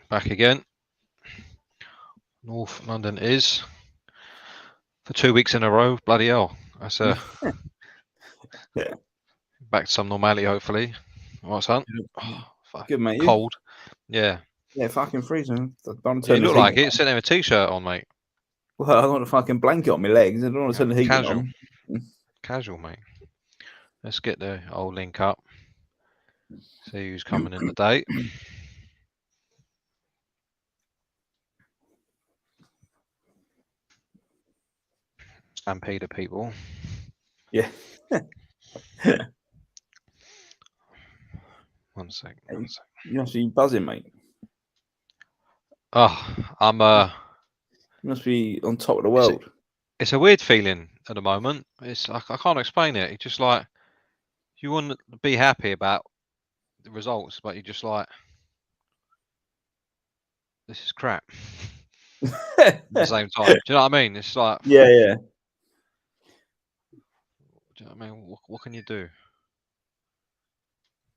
Back again. North London is for 2 weeks in a row. Bloody hell. That's Yeah. back to some normality, hopefully. What's that? Good, mate. You? Cold. Yeah. Yeah, fucking freezing. Don't You turn look this heat like it. on. Sitting there with a t-shirt on, mate. Well, I don't want a fucking blanket on my legs. I don't want to turn the heating Casual. on. Casual, mate. Let's get the old link up. See who's coming in today. Stampede of people. Yeah. One sec. You must be buzzing, mate. Oh, I'm You must be on top of the world. it's a weird feeling at the moment. I can't explain it. It's just like you want to be happy about the results, but you're just like, this is crap. At the same time, do you know what I mean? It's like, Yeah, yeah. do you know what I mean? What can you do?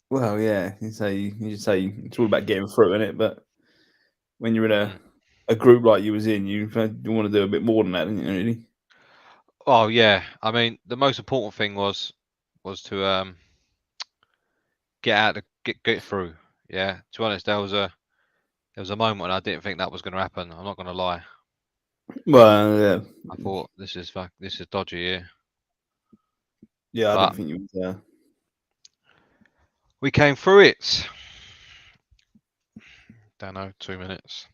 Well, yeah. You just say it's all about getting through, isn't it? But when you're in a group like you was in, you want to do a bit more than that, don't you? Really? Oh yeah, I mean the most important thing was to get out, get through. Yeah, to be honest, there was a moment when I didn't think that was going to happen. I'm not going to lie. Well, yeah. I thought this is dodgy here. Yeah, I But didn't think you was. we came through it. Don't know, 2 minutes.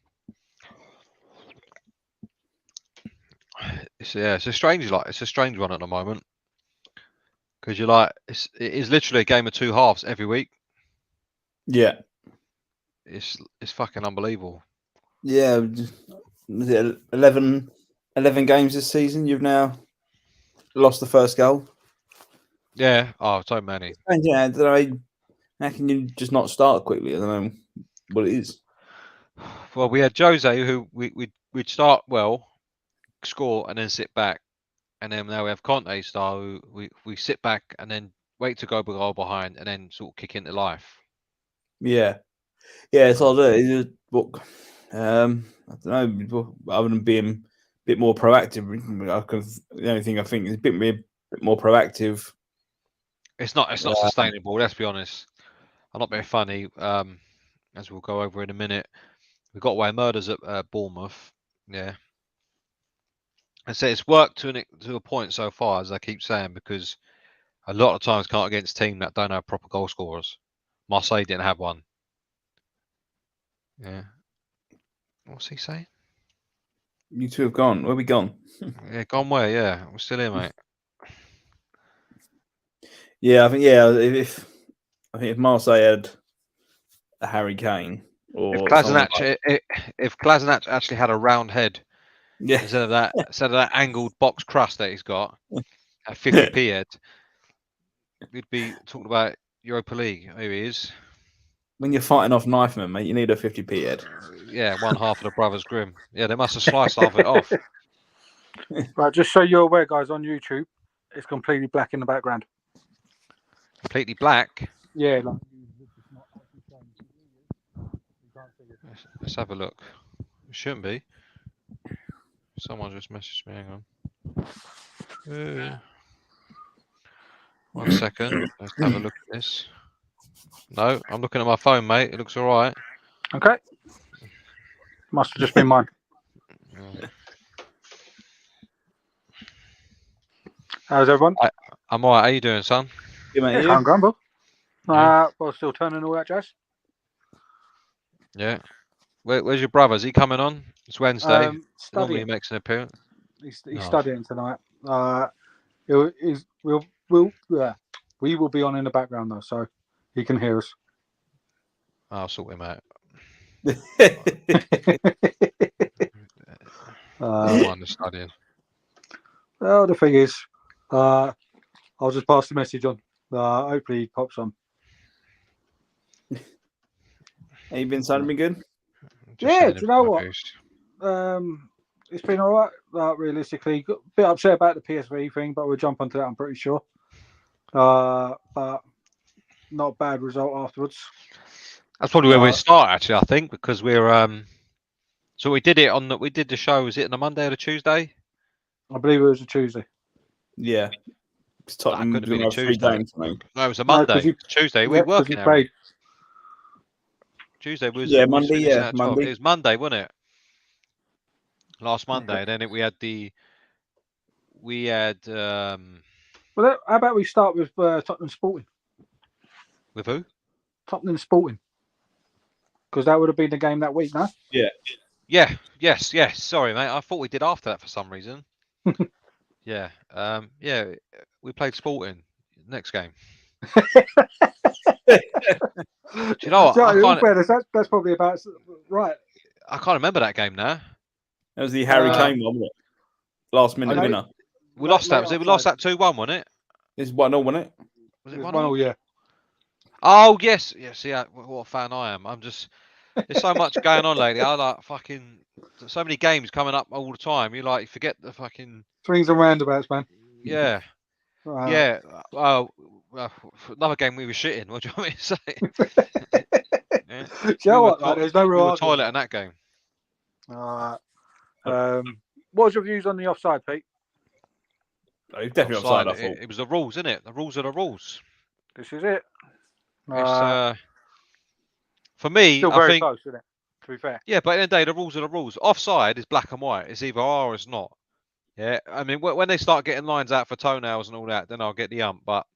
It's a strange it's a strange one at the moment because you're like it is literally a game of two halves every week. Yeah. It's fucking unbelievable. Yeah. Was it 11 games this season? You've now lost the first goal. Yeah. Oh, so many. And yeah, I don't know, how can you just not start quickly? I don't know what it is. Well, we had Jose who we'd start well, score and then sit back, and then now we have Conte style who we sit back and then wait to go behind and then sort of kick into life. Yeah. Yeah, it's all it is. But I don't know. Other than being a bit more proactive, the only thing I think is a bit more proactive. It's not sustainable. Let's be honest. I'm not being funny. As we'll go over in a minute, we got away murders at Bournemouth. Yeah. I say it's worked to a point so far, as I keep saying, because a lot of times can't against teams that don't have proper goal scorers. Marseille didn't have one. Yeah. What's he saying? You two have gone. Where have we gone? Yeah, gone where? Yeah, we're still here, mate. Yeah, I think if Marseille had a Harry Kane If or someone like Kolasinac actually had a round head yeah, instead of that angled box crust that he's got, a 50p head, we'd be talking about Europa League. Maybe he is. when you're fighting off knifemen, mate, you need a 50p head. Yeah, one half of the Brothers Grimm. Yeah, they must have sliced half of it off. Right, just so you're aware, guys, on YouTube, it's completely black in the background. Completely black. Yeah, like Let's have a look. It shouldn't be. Someone just messaged me. Hang on. 1 second. Let's have a look at this. No, I'm looking at my phone, mate. It looks all right. Okay. Must have just been mine. Yeah. How's everyone? I'm all right. How you doing, son? Yeah, mate, you? Can't grumble. Yeah. Well, still turning all that jazz. Yeah. Where's your brother? Is he coming on? It's Wednesday. Normally he Studying. makes an appearance. He's Oh. studying tonight. We will be on in the background though, so he can hear us. I'll sort him out. I don't mind the studying. Well, the thing is, I'll just pass the message on. Hopefully he pops on. Have you been sounding good? Yeah, do you know what? It's been all right. Realistically, got a bit upset about the PSV thing, but we'll jump onto that. I'm pretty sure. But not a bad result afterwards. That's probably where we start actually. I think because we're so we did the show. Was it on a Monday or a Tuesday? I believe it was a Tuesday. Yeah. That could have been a 3 Tuesday. games, mate. No, it was a Monday. Tuesday. We working there. Tuesday was Monday. Yeah, Monday. It was Monday, wasn't it? Last Monday. And then we had Well, how about we start with Tottenham Sporting? With who? Tottenham Sporting. Because that would have been the game that week, no? Yeah. Yeah. Yes. Sorry, mate. I thought we did after that for some reason. Yeah. Yeah. We played Sporting next game. Do you know what? That's probably about right. I can't remember that game now. That was the Harry Kane one, wasn't it? Last minute winner. We lost that. We lost that 2-1, wasn't it? It's 1-0, wasn't it? Was it 1-0? Yeah. Oh yes. See what a fan I am. I'm just. There's so much going on lately. I like fucking so many games coming up all the time. You forget the fucking swings and roundabouts, man. Yeah. Yeah. Another game we were shitting. What do you want me to say? Yeah. You know what? There's no real toilet in that game. What was your views on the offside, Pete? Definitely offside. I thought it was the rules, isn't it? The rules are the rules. This is it. For me, still very close, isn't it? To be fair. Yeah, but at the end of the day, the rules are the rules. Offside is black and white. It's either are or it's not. Yeah, I mean, when they start getting lines out for toenails and all that, then I'll get the ump. But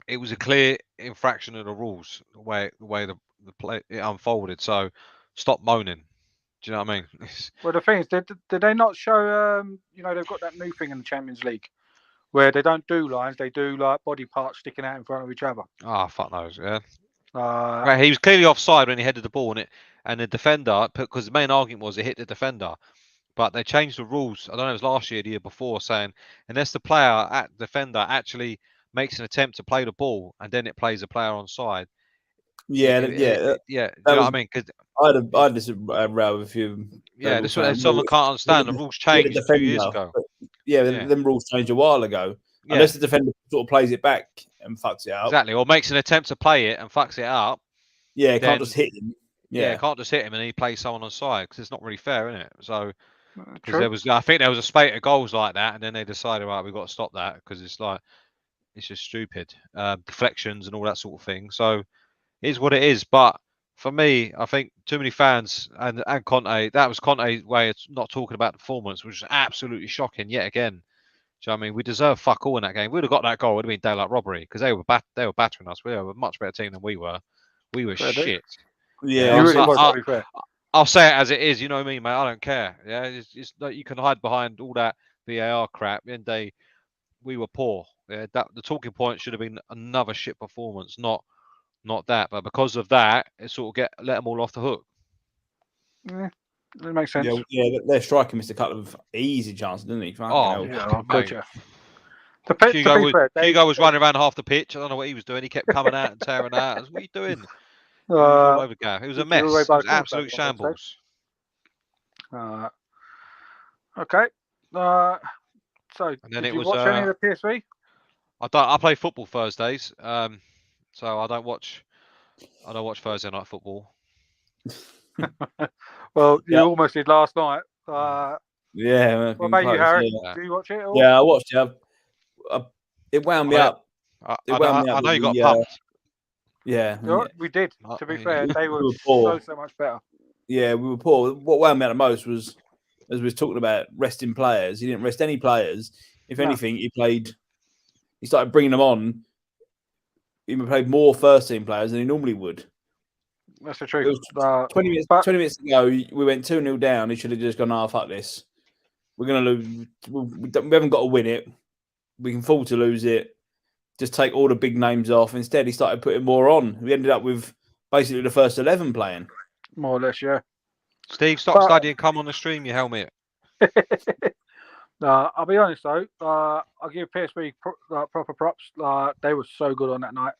it was a clear infraction of the rules, the way the play it unfolded. So stop moaning. Do you know what I mean? Well, the thing is, did they not show? They've got that new thing in the Champions League where they don't do lines; they do like body parts sticking out in front of each other. Ah, fuck knows, yeah. Right, he was clearly offside when he headed the ball, and the defender, because the main argument was it hit the defender. But they changed the rules. I don't know, it was last year, the year before, saying unless the defender actually makes an attempt to play the ball and then it plays a player on side. Yeah. Do you know what I mean? Because I had this row with you. Yeah, this is what someone can't understand. The rules changed 2 years ago. Them rules changed a while ago. Yeah. Unless the defender sort of plays it back and fucks it up. Exactly, or makes an attempt to play it and fucks it up. Yeah, can't just hit him. Yeah, can't just hit him and he plays someone on side because it's not really fair, isn't it? So. Because I think there was a spate of goals like that, and then they decided, right, we've got to stop that because it's just stupid, deflections and all that sort of thing. So it is what it is. But for me, I think too many fans and Conte, that was Conte's way of not talking about the performance, which was absolutely shocking yet again. Do you know what I mean? We deserve fuck all in that game. We'd have got that goal. It would have been daylight robbery because they were battering us. We were a much better team than we were. We were shit. Yeah, I'll say it as it is, you know what I mean, mate. I don't care. Yeah, it's like you can hide behind all that VAR crap. And we were poor. Yeah, the talking point should have been another shit performance, not that. But because of that, it sort of let them all off the hook. Yeah, that makes sense. Yeah, their striker missed a couple of easy chances, didn't he? Gotcha. Hugo was running around half the pitch. I don't know what he was doing. He kept coming out and tearing out. What are you doing? It was a mess. It was absolute shambles. Okay. So did you watch any of the PSV? I play football Thursdays. So I don't watch Thursday night football. Well, you almost did last night. What about you, Harry? Do you watch it? Yeah, I watched it. It wound me up. I know you got pumped. Yeah, we did. To be fair, they were so much better. Yeah, we were poor. What wound me out the most was, as we were talking about resting players, he didn't rest any players. If anything, he started bringing them on. He played more first team players than he normally would. That's the truth. 20 minutes ago, we went 2-0 down. He should have just gone, fuck this. We're going to lose. We haven't got to win it. We can afford to lose it. Just take all the big names off. Instead, he started putting more on. We ended up with basically the first 11 playing. More or less, yeah. Steve, stop studying. Come on the stream, you helmet. I'll be honest though. I'll give PSV proper props. They were so good on that night.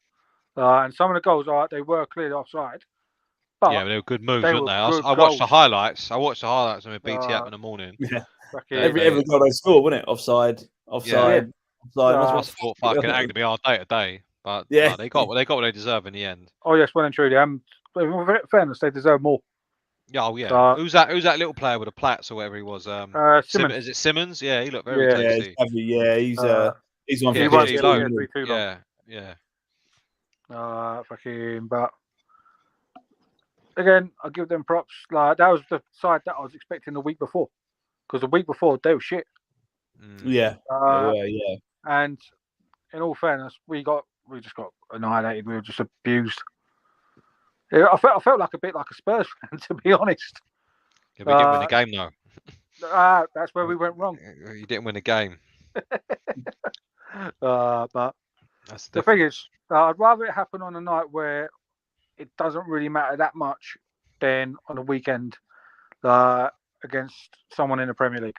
And some of the goals, they were clearly offside. But yeah, they were good moves, weren't they? I watched the highlights. I watched the highlights on BT app in the morning. Yeah. Every goal they scored, wasn't it? Offside. I thought fucking agony me all day to day. But Yeah. no, they got what they deserve in the end. Oh yes, well and truly. In fairness, they deserve more. Yeah, oh yeah. So, Who's that little player with the plats or whatever he was? Simmons. Is it Simmons? Yeah, he looked very Yeah. tasty. He's one for He won't PSG be at loan. PSV too long. Yeah. Fucking. But again, I give them props. Like that was the side that I was expecting the week before, because the week before they were shit. Yeah. Yeah. And in all fairness, we just got annihilated. We were just abused. Yeah, I felt like a bit like a Spurs fan, to be honest. Yeah, we didn't win the game though. That's where we went wrong. You didn't win the game. But That's the thing is, I'd rather it happen on a night where it doesn't really matter that much than on a weekend against someone in the Premier League.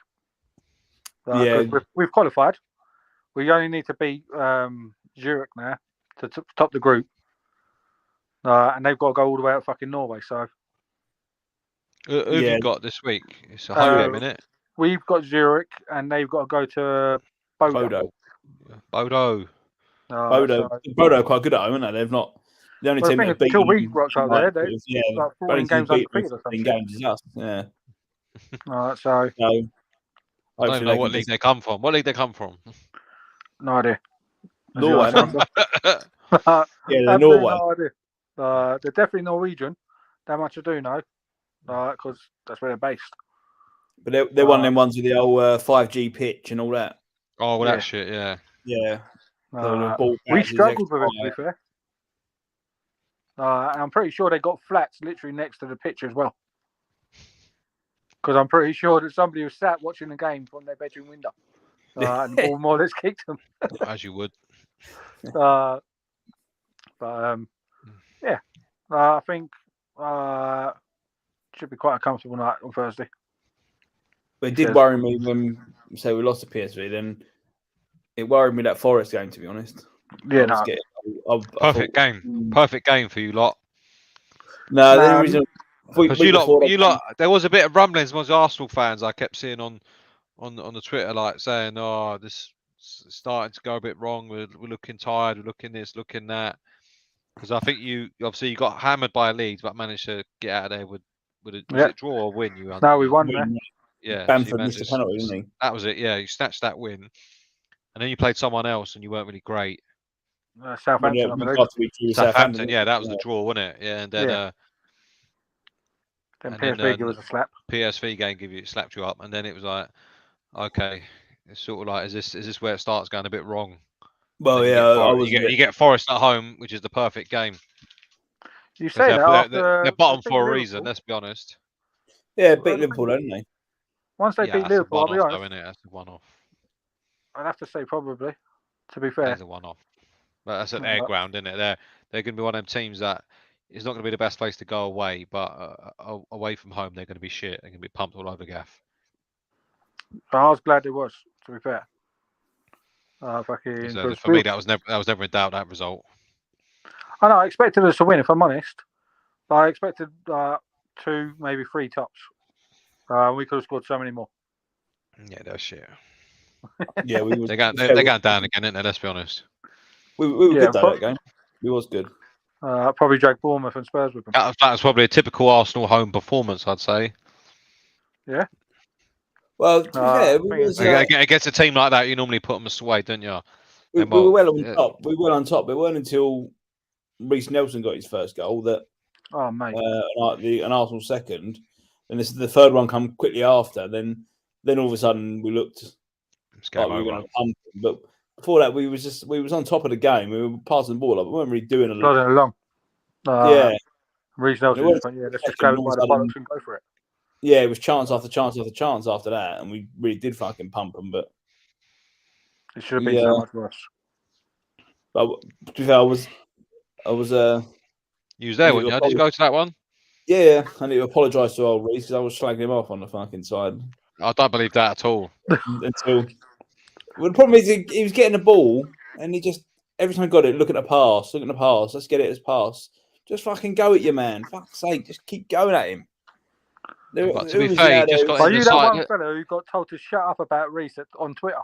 'Cause we've qualified. We only need to beat Zurich now to top the group. And they've got to go all the way out fucking Norway. So who have you got this week? It's a home game, isn't it? we've got Zurich, and they've got to go to Bodo. Bodo. Bodo are quite good at home, aren't they? They've not. The only team that beat until we them rocked up there, they like 14 games undefeated or something. Games is us. Yeah. So I don't even know what league they come from. What league they come from? no idea. Norway. Yeah, they're Norway. No idea. They're definitely Norwegian. That much I do know, because that's where they're based. But they're one of them ones with the old 5G pitch and all that. Oh, well, that shit, yeah. Yeah. We struggled with it, to be fair. And I'm pretty sure they got flats literally next to the pitch as well. Because I'm pretty sure that somebody was sat watching the game from their bedroom window. And the ball more or less kicked them. As you would. I think should be quite a comfortable night on Thursday. But it did worry me when, say, we lost to PSV, then it worried me that Forest game, to be honest. Yeah, Perfect game for you lot. No, the reason because you lot, there was a bit of rumblings amongst Arsenal fans. I kept seeing on the Twitter, like saying, "Oh, this is starting to go a bit wrong. We're looking tired. We're looking this, looking that." Because I think you got hammered by Leeds, but managed to get out of there with was it draw or win? No, we won there. Yeah, Bamford missed a penalty, didn't he? That was it. Yeah, you snatched that win, and then you played someone else, and you weren't really great. Southampton, I believe. Southampton, yeah, that was the draw, wasn't it? Yeah, and then then PSV gave us a slap. PSV game slapped you up, and then it was like, okay, it's sort of like, is this where it starts going a bit wrong? Well, you get Forest at home, which is the perfect game. You say that they're bottom for a reason. Let's be honest. Yeah, beat Liverpool, don't they? Once they beat Liverpool, I'll be honest. That's a one-off. I'd have to say probably. To be fair, that's a one-off. But that's an air ground, isn't it? They're going to be one of them teams that it's not going to be the best place to go away, but away from home they're going to be shit. They're going to be pumped all over gaff. I was glad it was. To be fair, for me that was never in doubt, that result. I know. I expected us to win, if I'm honest. But I expected 2, maybe 3 tops. We could have scored so many more. Yeah, that's shit. Yeah, they're going down again, aren't they? Let's be honest. We were good that game. It was good. Probably drag Bournemouth and Spurs with them. That was probably a typical Arsenal home performance, I'd say. Yeah. Well, to be fair, against a team like that, you normally put them away, don't you? We were well on top. We were on top. It weren't until Reece Nelson got his first goal that. Oh mate. An Arsenal second, and this is the third one come quickly after. Then all of a sudden we looked like we were going to pump them. But before that, we was on top of the game. We were passing the ball up. We weren't really doing a lot. Plodding along. Reece Nelson. Let's just grab it by the bollocks and go for it. Yeah, it was chance after chance after chance after that, and we really did fucking pump them. But it should have been so much worse. But to be fair, I was. You was there, weren't you? Did you go to that one? Yeah, I need to apologise to old Reece because I was slagging him off on the fucking side. I don't believe that at all. Well, the problem is he was getting the ball, and he just every time he got it, look at the pass. Let's get it as pass. Just fucking go at your man. Fuck's sake, just keep going at him. But to be fair, he just got. Are you that one fellow who got told to shut up about Reece on Twitter?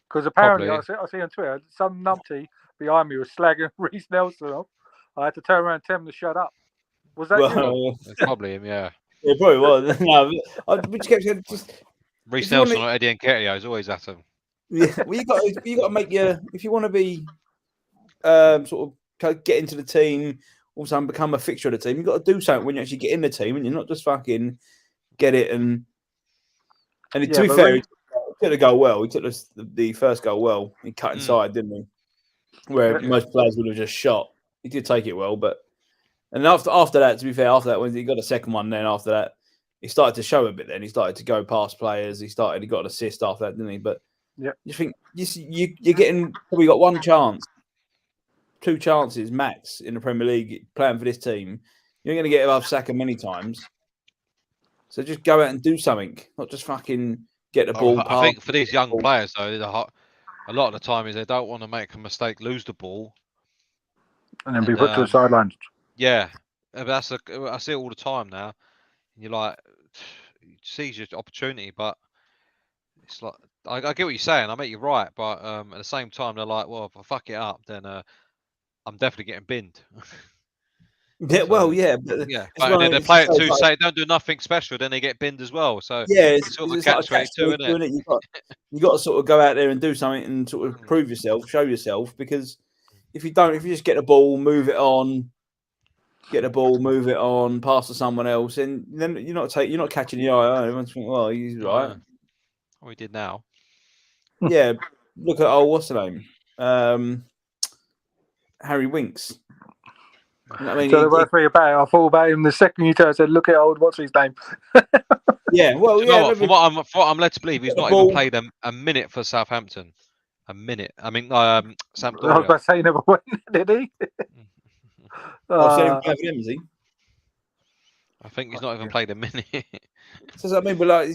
Because apparently, I see on Twitter some numpty behind me was slagging Reece Nelson off. I had to turn around and tell him to shut up. Was that you? Well, It's probably him, yeah. it probably was. No, we just kept saying, just Reece if you want Nelson to, or Eddie Nketiah is always at him. yeah, well, you got to make your if you want to be sort of get into the team, also become a fixture of the team. You've got to do something when you actually get in the team, and you're not just fucking get it and. And Yeah, to be but fair, when- he took the goal well. He took the first goal well. He cut inside, didn't he? Where Yeah. most players would have just shot. He did take it well, but and after that, to be fair, after that when he got a second one, then after that he started to show a bit. Then he started to go past players. He got an assist after that, didn't he? But Yeah. you think you're getting probably got one chance, 2 chances max in the Premier League playing for this team. You're going to get above Saka many times. So just go out and do something, not just fucking get the ball. I think for these young players, though, a lot of the time is they don't want to make a mistake, lose the ball, and then be put to the sidelines. Yeah, but I see it all the time now. You're like, you seize your opportunity, but it's like I get what you're saying. I make you right, but at the same time, they're like, well, if I fuck it up, then I'm definitely getting binned. Yeah, well, yeah, but but then they play it too, say don't do nothing special, then they get binned as well. So yeah, it's sort of a catch-22, isn't it? You got to sort of go out there and do something and sort of prove yourself, show yourself. Because if you just get the ball, move it on, pass to someone else, and then you're not catching the eye. Everyone's thinking, well, he's right. We did now. Yeah, look at what's the name? Harry Winks. You know what I mean? So the worst thing about it, I thought about him the second you turned. Said, "Look at old what's his name." Yeah, well, yeah. From what I'm led to believe, he's not even played a minute for Southampton. A minute. I mean, Sampdoria. I was about to say he never went, did he? So him, is he? I think he's not even played a minute. So I mean, but like,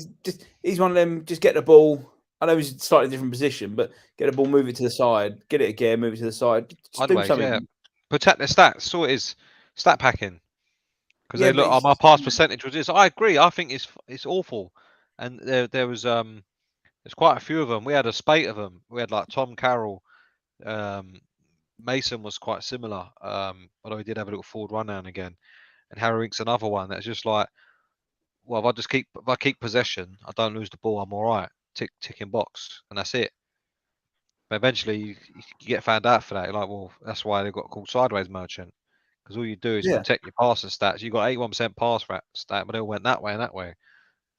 he's one of them. Just get the ball. I know he's a slightly different position, but get the ball, move it to the side, get it again, move it to the side. Just do something. Yeah. Protect their stats. So it is stat packing. Because they look, my pass percentage was this. I agree. I think it's awful. And there was there's quite a few of them. We had a spate of them. We had like Tom Carroll. Mason was quite similar. Although he did have a little forward run now and again. And Harry Winks another one that's just like, well, if I keep possession, I don't lose the ball, I'm all right. Ticking box, and that's it. But eventually, you get found out for that. You're like, well, that's why they got called sideways merchant, because all you do is protect your passing stats. You got 81% pass stat, but they all went that way and that way.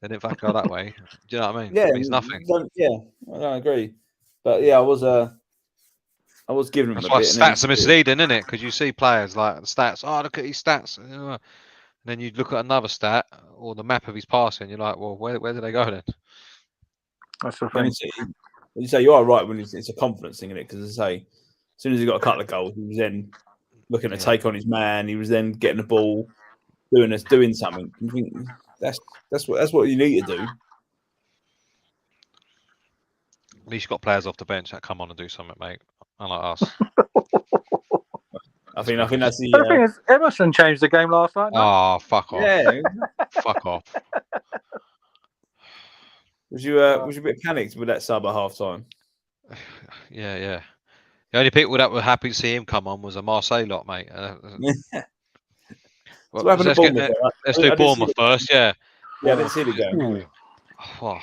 They didn't fucking go that way. Do you know what I mean? Yeah, it means nothing. Yeah, I agree. But yeah, I was giving them that's a why bit. Stats are misleading, isn't it? Because you see players like the stats. Oh, look at his stats. And then you look at another stat or the map of his passing. You're like, well, where did they go then? That's the thing. You say you are right when it's a confidence thing in it, because as I say, as soon as he got a couple of goals, he was then looking to take on his man. He was then getting the ball, doing something. You think that's what you need to do. At least you got players off the bench that come on and do something, mate. Unlike us. I think that's the. The thing is, Emerson changed the game last night. No? Oh, fuck off! Yeah, fuck off. Was you a bit panicked with that sub at half time? Yeah. The only people that were happy to see him come on was a Marseille lot, mate. Well, let's do Bournemouth first, yeah. Yeah, I didn't see the game. Oh,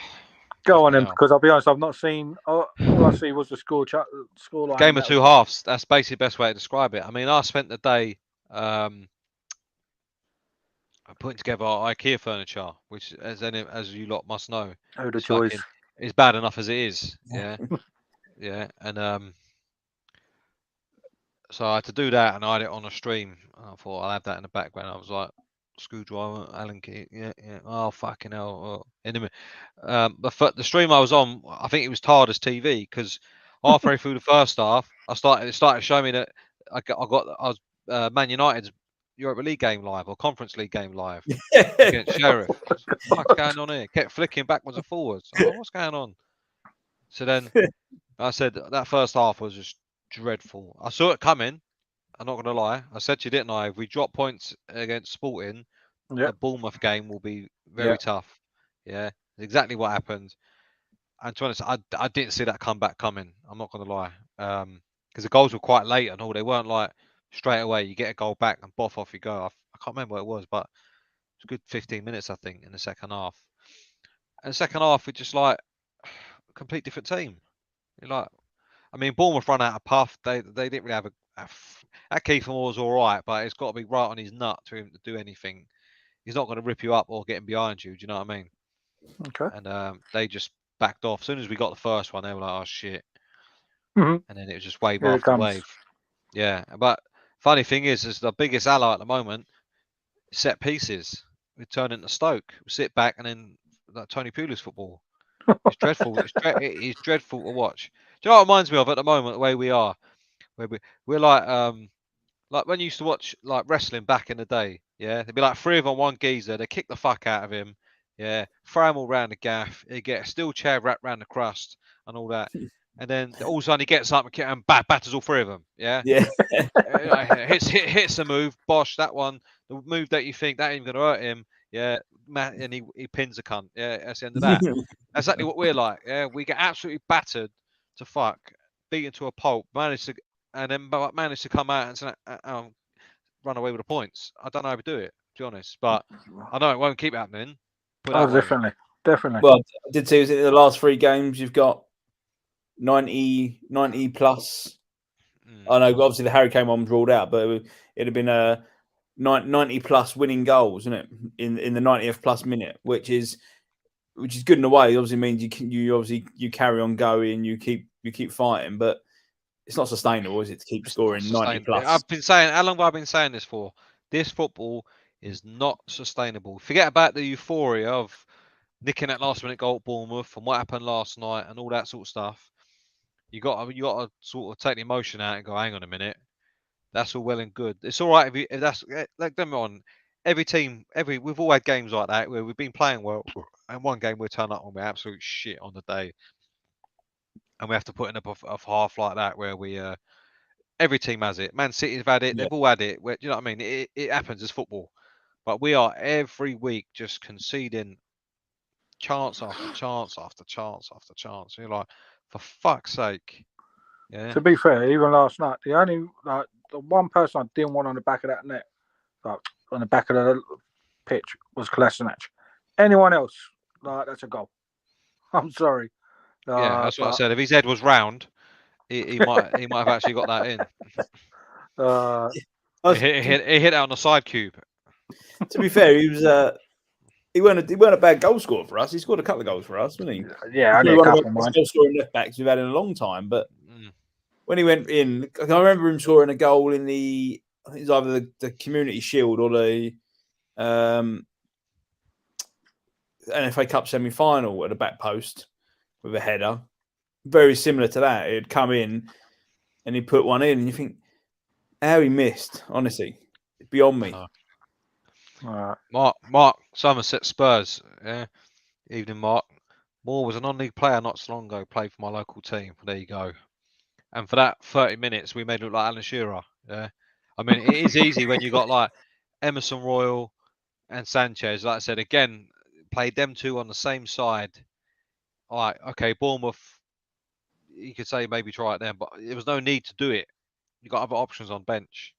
go on then, because I'll be honest, I've not seen. All I see was the scoreline. Game of two halves. That's basically the best way to describe it. I mean, I spent the day putting together our IKEA furniture, which, as you lot must know, the choice is bad enough as it is. Yeah, yeah, and so I had to do that, and I had it on a stream. I thought I'll have that in the background. I was like, screwdriver, Allen key, yeah. Oh fucking hell! But for the stream I was on, I think it was tired as TV, because halfway through the first half, it started showing me that I was Man United's Europa League game live or Conference League game live against Sheriff. What's going on here? Kept flicking backwards and forwards. What's going on? So then I said that first half was just dreadful. I saw it coming. I'm not going to lie. I said to you, didn't I? If we drop points against Sporting, the Bournemouth game will be very tough. Yeah, exactly what happened. And to be honest, I didn't see that comeback coming. I'm not going to lie. because the goals were quite late and all. They weren't like straight away. You get a goal back and boff off you go. I can't remember what it was, but it was a good 15 minutes I think in the second half. And the second half, we're just like a complete different team. You're like, I mean, Bournemouth run out of puff. They didn't really have that Kiefer Moore was all right, but it's got to be right on his nut to him to do anything. He's not going to rip you up or get in behind you. Do you know what I mean? Okay. And they just backed off. As soon as we got the first one, they were like, "Oh shit!" Mhm. And then it was just wave Here it after comes. wave. Yeah, but funny thing is the biggest ally at the moment, set pieces. We turn into Stoke. We sit back and then like Tony Pulis football. It's dreadful. It's dreadful to watch. Do you know what it reminds me of at the moment? The way we are, where we're like when you used to watch like wrestling back in the day. Yeah, there'd be like three of them, one geezer. They kick the fuck out of him. Yeah, throw him all round the gaff. He get a steel chair wrapped round the crust and all that. And then all of a sudden he gets up and batters all three of them. Yeah, Yeah. hits a move. Bosh, that one. The move that you think that ain't gonna hurt him. Yeah, and he pins a cunt. Yeah, that's the end of that. That's exactly what we're like. Yeah, we get absolutely battered to fuck, beaten to a pulp, managed to come out and run away with the points. I don't know how we do it, to be honest, but I know it won't keep happening. Put it Oh, that way. definitely. Well, I did say in the last 3 games you've got 90 plus. I know obviously the Harry Kane one was ruled out, but it'd have been a 90 plus winning goals, isn't it? In the 90th plus minute, which is good in a way. It obviously means you carry on going, you keep fighting, but it's not sustainable, is it, to keep scoring 90 plus? I've been saying, how long have I been saying this for? This football is not sustainable. Forget about the euphoria of nicking that last minute goal at Bournemouth and what happened last night and all that sort of stuff. You got to sort of take the emotion out and go, hang on a minute. That's all well and good. It's all right if that's like them on. Every team, we've all had games like that where we've been playing well, and one game we turn up and we're absolute shit on the day, and we have to put in a half like that where we every team has it. Man City have had it. Yeah. They've all had it. You know what I mean? It happens as football, but we are every week just conceding chance after chance after chance after chance. You're like, for fuck's sake. Yeah. To be fair, even last night, the one person I didn't want on the back of that net, like on the back of the pitch, was Kolasinac. Anyone else, like that's a goal. I'm sorry. Yeah, that's what I said. If his head was round, he might have actually got that in. He hit it on the side cube. To be fair, he weren't a bad goal scorer for us. He scored a couple of goals for us, didn't he? Yeah, I need a couple of mine. Goal scoring left backs we've had in a long time, but when he went in, I remember him scoring a goal in I think it was either the Community Shield or the NFA Cup semi-final at the back post with a header, very similar to that. It'd come in and he put one in, and you think how he missed. Honestly, it's beyond me. Mark Somerset Spurs. Yeah, evening, Mark. Moore was a non-league player not so long ago. Played for my local team. There you go. And for that 30 minutes, we made it look like Alan Shearer. Yeah, I mean it is easy when you got like Emerson Royal and Sanchez. Like I said again, played them two on the same side. All right, okay, Bournemouth. You could say maybe try it then, but there was no need to do it. You got other options on bench.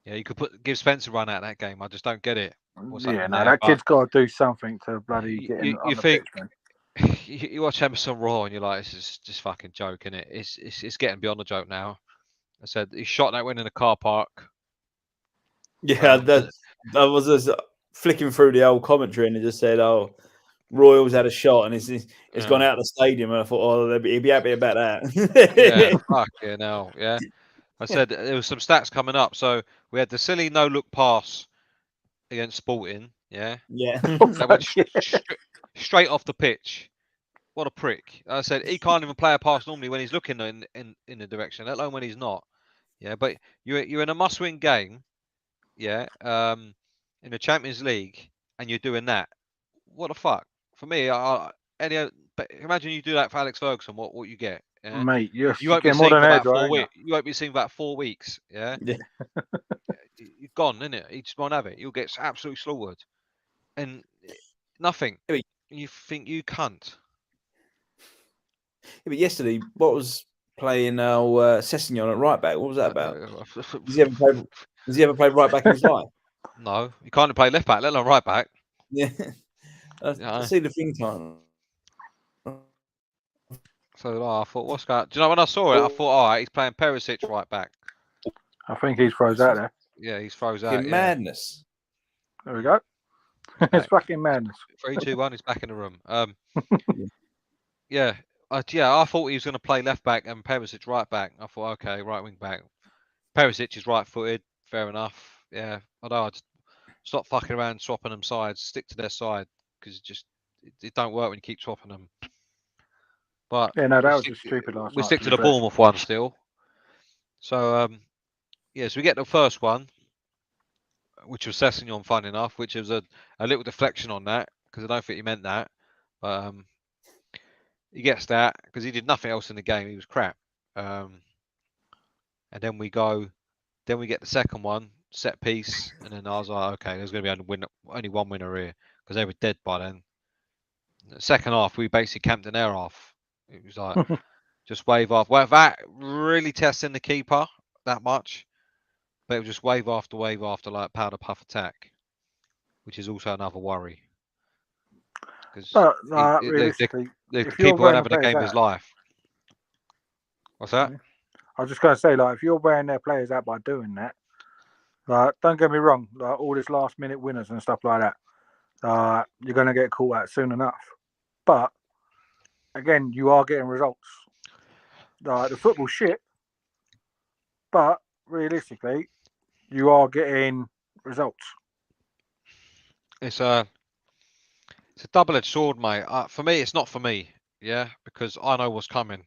Yeah, you could give Spencer run out that game. I just don't get it. That kid's got to do something to bloody get in on the pitch, man. You watch Emerson Raw and you're like, this is just fucking joke, isn't it? It's getting beyond the joke now. I said he shot that one in the car park. Yeah, that was just flicking through the old commentary and it just said, "Oh, Royals had a shot and it's gone out of the stadium." And I thought, "Oh, he'd be happy about that." Yeah, fucking hell, yeah. I said there was some stats coming up. So we had the silly no look pass against Sporting. Yeah, yeah, that went straight off the pitch. What a prick! I said he can't even play a pass normally when he's looking in the direction, let alone when he's not. Yeah, but you're in a must-win game. Yeah, in the Champions League, and you're doing that. What the fuck? For me, but imagine you do that for Alex Ferguson. What you get? Yeah? Mate, you won't be seen for about 4 weeks. You won't be seen for about 4 weeks. Yeah, you're gone, isn't it? You just won't have it. You'll get absolutely slaughtered, and nothing. You think you cunt. Yeah, but yesterday, what was playing Sessegnon at right back. What was that about? Uh, Has he ever played right back in his life? No, you can't play left back, let alone right back. Yeah. I Yeah. see the thing time. So I thought, what's that? Do you know when I saw it? I thought, all right, he's playing Perisic right back. I think he's froze out there. Yeah, he's froze out. Yeah. Madness. There we go. It's fucking madness. 3, 2, 1. He's back in the room. Yeah, I thought he was going to play left back and Perisic right back. I thought, okay, right wing back. Perisic is right-footed. Fair enough. Yeah, although I just stop fucking around swapping them sides. Stick to their side because it don't work when you keep swapping them. But yeah, no, that was just stupid last night. We stick to the Bournemouth one still. So yeah, so we get the first one, which was Sessegnon, fun enough, which was a little deflection on that because I don't think he meant that. But he gets that because he did nothing else in the game. He was crap. And then we get the second one, set piece, and then I was like, okay, there's going to be only one winner here because they were dead by then. The second half, we basically camped in their half. It was like just wave off. Well, that really testing the keeper that much, but it was just wave after like powder puff attack, which is also another worry. Because realistically, the keeper won't have the game of his life. What's that? I was just going to say, like, if you're wearing their players out by doing that, like, don't get me wrong, like all this last minute winners and stuff like that, you're going to get caught out soon enough. But again, you are getting results. The football's shit, but realistically, you are getting results. It's a double-edged sword, mate. For me, it's not for me. Yeah, because I know what's coming.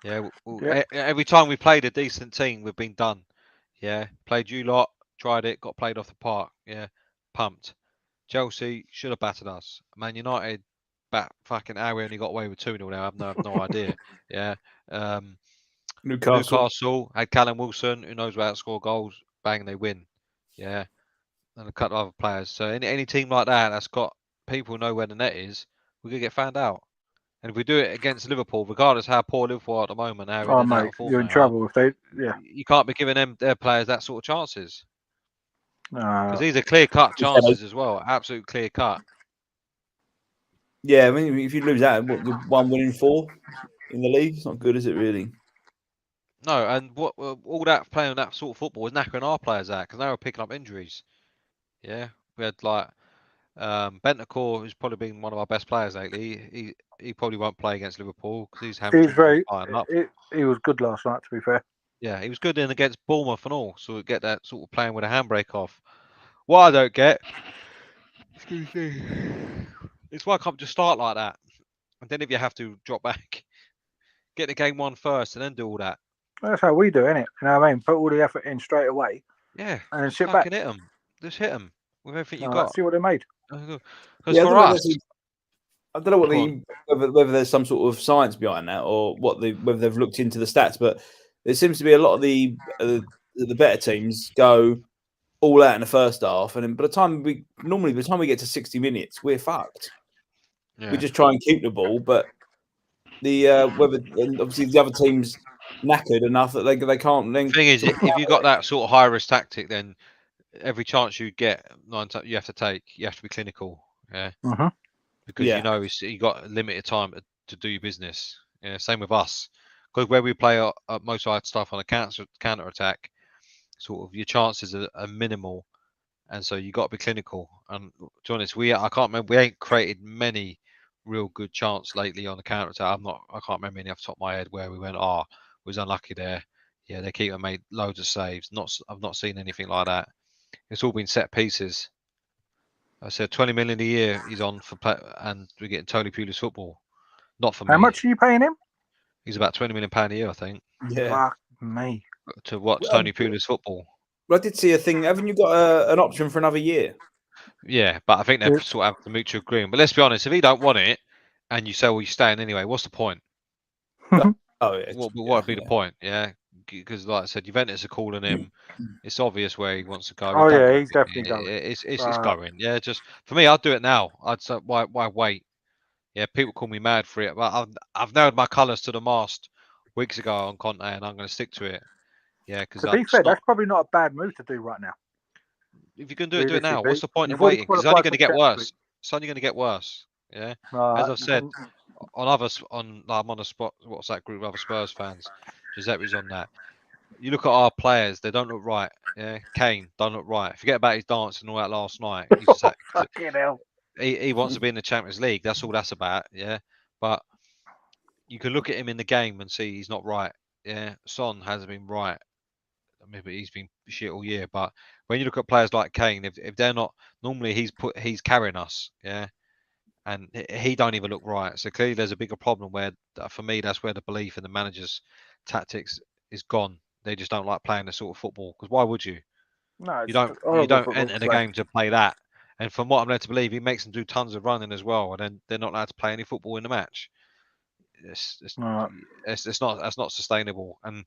Yeah, every time we played a decent team, we've been done. Yeah, played you lot, tried it, got played off the park. Yeah, pumped. Chelsea should have battered us. Man United, fucking how we only got away with 2-0 now. I have no idea. Yeah. Newcastle had Callum Wilson, who knows how to score goals. Bang, they win. Yeah, and a couple of other players. So any team like that's got people who know where the net is, we're gonna get found out. And if we do it against Liverpool, regardless how poor Liverpool are at the moment, mate, you're in trouble if they. Yeah, you can't be giving their players that sort of chances because these are clear-cut chances as well. Absolute clear-cut. Yeah, I mean, if you lose out, what, the 1 win in 4 in the league, it's not good, is it really? No, and what all that playing that sort of football was knackering our players out because they were picking up injuries. Yeah, we had like Bentancur, who's probably been one of our best players lately. He probably won't play against Liverpool because he's hamstrings up. He was good last night, to be fair. Yeah, he was good in against Bournemouth and all, so we get that sort of playing with a handbrake off. What I don't get, excuse me, it's why I can't just start like that, and then if you have to drop back, get the game won first, and then do all that. That's how we do, innit? You know what I mean? Put all the effort in straight away. Yeah, and then sit back. Hit them. Just hit them with everything you got. See what they made. Because for us, I don't know whether there's some sort of science behind that or whether they've looked into the stats, but there seems to be a lot of the better teams go all out in the first half, and then by the time we get to 60 minutes, we're fucked. Yeah. We just try and keep the ball, but obviously the other teams knackered enough that they can't. The thing is, if you got that sort of high risk tactic, then every chance you get, you have to take. You have to be clinical. Yeah. Because you know you got limited time to do your business. Yeah. Same with us. Because where we play most of our stuff on a counter attack, sort of your chances are minimal, and so you got to be clinical. And to be honest, I can't remember. We ain't created many real good chances lately on the counter attack. I can't remember any off the top of my head where we went. Was unlucky there. Yeah, their keeper made loads of saves. I've not seen anything like that. It's all been set pieces. I said 20 million a year he's on for and we're getting Tony Pulis football. Not for me. How much are you paying him? He's about £20 million a year, I think. Yeah. Fuck me. To watch Tony Pulis football. Well, I did see a thing. Haven't you got an option for another year? Yeah, but I think they're sort of have the mutual agreement. But let's be honest, if he don't want it and you say, well, you're staying anyway, what's the point? What would be the point? Yeah. Because, like I said, Juventus are calling him. It's obvious where he wants to go. Oh yeah, he's definitely going. It's going. Yeah, just for me, I'd do it now. I'd say, why wait? Yeah, people call me mad for it, but I've nailed my colours to the mast weeks ago on Conte, and I'm going to stick to it. Yeah, because To be fair, that's probably not a bad move to do right now. if you can do it now. Realistically, What's the point in you've already waiting? Because it's only qualified going for to get Champions worse. It's only going to get worse. Yeah, League. as I've said on others, I'm on a spot. What's that group of other Spurs fans? Giuseppe's on that. You look at our players; they don't look right. Yeah, Kane don't look right. Forget about his dance and all that last night. He just fucking hell. he wants to be in the Champions League. That's all that's about. Yeah, but you can look at him in the game and see he's not right. Yeah, Son hasn't been right. I mean, but he's been shit all year. But when you look at players like Kane, if they're not normally, he's carrying us. Yeah, and he don't even look right. So clearly, there's a bigger problem where, for me, that's where the belief in the manager's tactics is gone. They just don't like playing this sort of football. Because why would you? No, You it's don't horrible football enter to the play. game to play that. And from what I'm led to believe, he makes them do tons of running as well, and then they're not allowed to play any football in the match. It's Right. that's not sustainable, and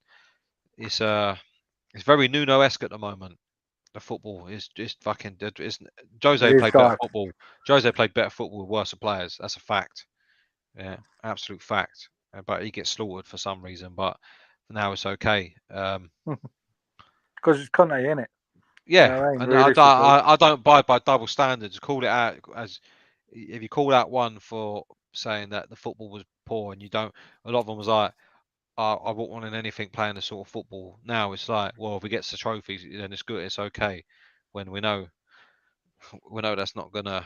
it's very Nuno-esque at the moment. The football is just fucking. Jose It is played better dive. football. Jose played better football with worse players. That's a fact. Yeah, absolute fact. But he gets slaughtered for some reason. But now it's okay. Because it's Conte, innit? Yeah, I mean, and realistically. I don't abide by double standards. Call it out as if you call out one for saying that the football was poor, and you don't. A lot of them was like, I wouldn't want in anything playing the sort of football. Now it's like, well, if we get the trophies, then it's good. It's okay. When we know that's not gonna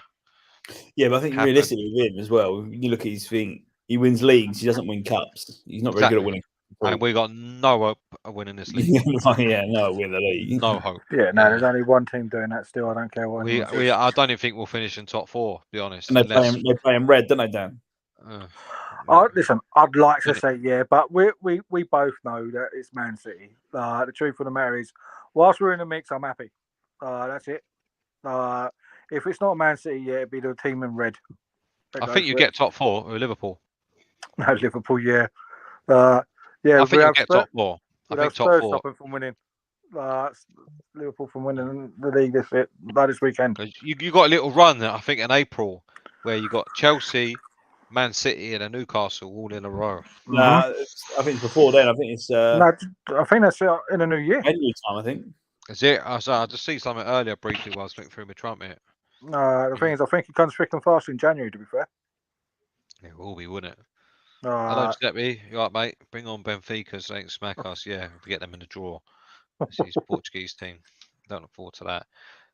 Yeah, but I think happen. realistically with him as well, you look at his thing. He wins leagues. He doesn't win cups. He's not very good at winning. And we got no hope of winning this league. Yeah, no, win the league. No hope. Yeah, no, there's only one team doing that still. I don't care what anyone says. I don't even think we'll finish in top 4. To be honest, And they play him red, don't they, Dan? Listen, I'd like to say yeah, but we both know that it's Man City. The truth of the matter is, whilst we're in the mix, I'm happy. That's it. If it's not Man City, yeah, it'd be the team in red. I think you get top 4 with Liverpool. No, Liverpool, yeah. Yeah, I think you'll get top 4. I think top 4. Stopping from winning. Liverpool from winning the league this weekend. You got a little run, I think, in April, where you got Chelsea, Man City, and Newcastle all in a row. No, I think it's before then. I think it's. No, I think that's in the new year. January time, I think. Is it? I just see something earlier briefly while I was looking through my trumpet. The thing is, I think it comes thick and fast in January. To be fair, It will be, wouldn't it? I Hello, Giuseppe. You right, mate? Bring on Benfica so they can smack us. Yeah, if we get them in the draw. This is Portuguese team. Don't look forward to that.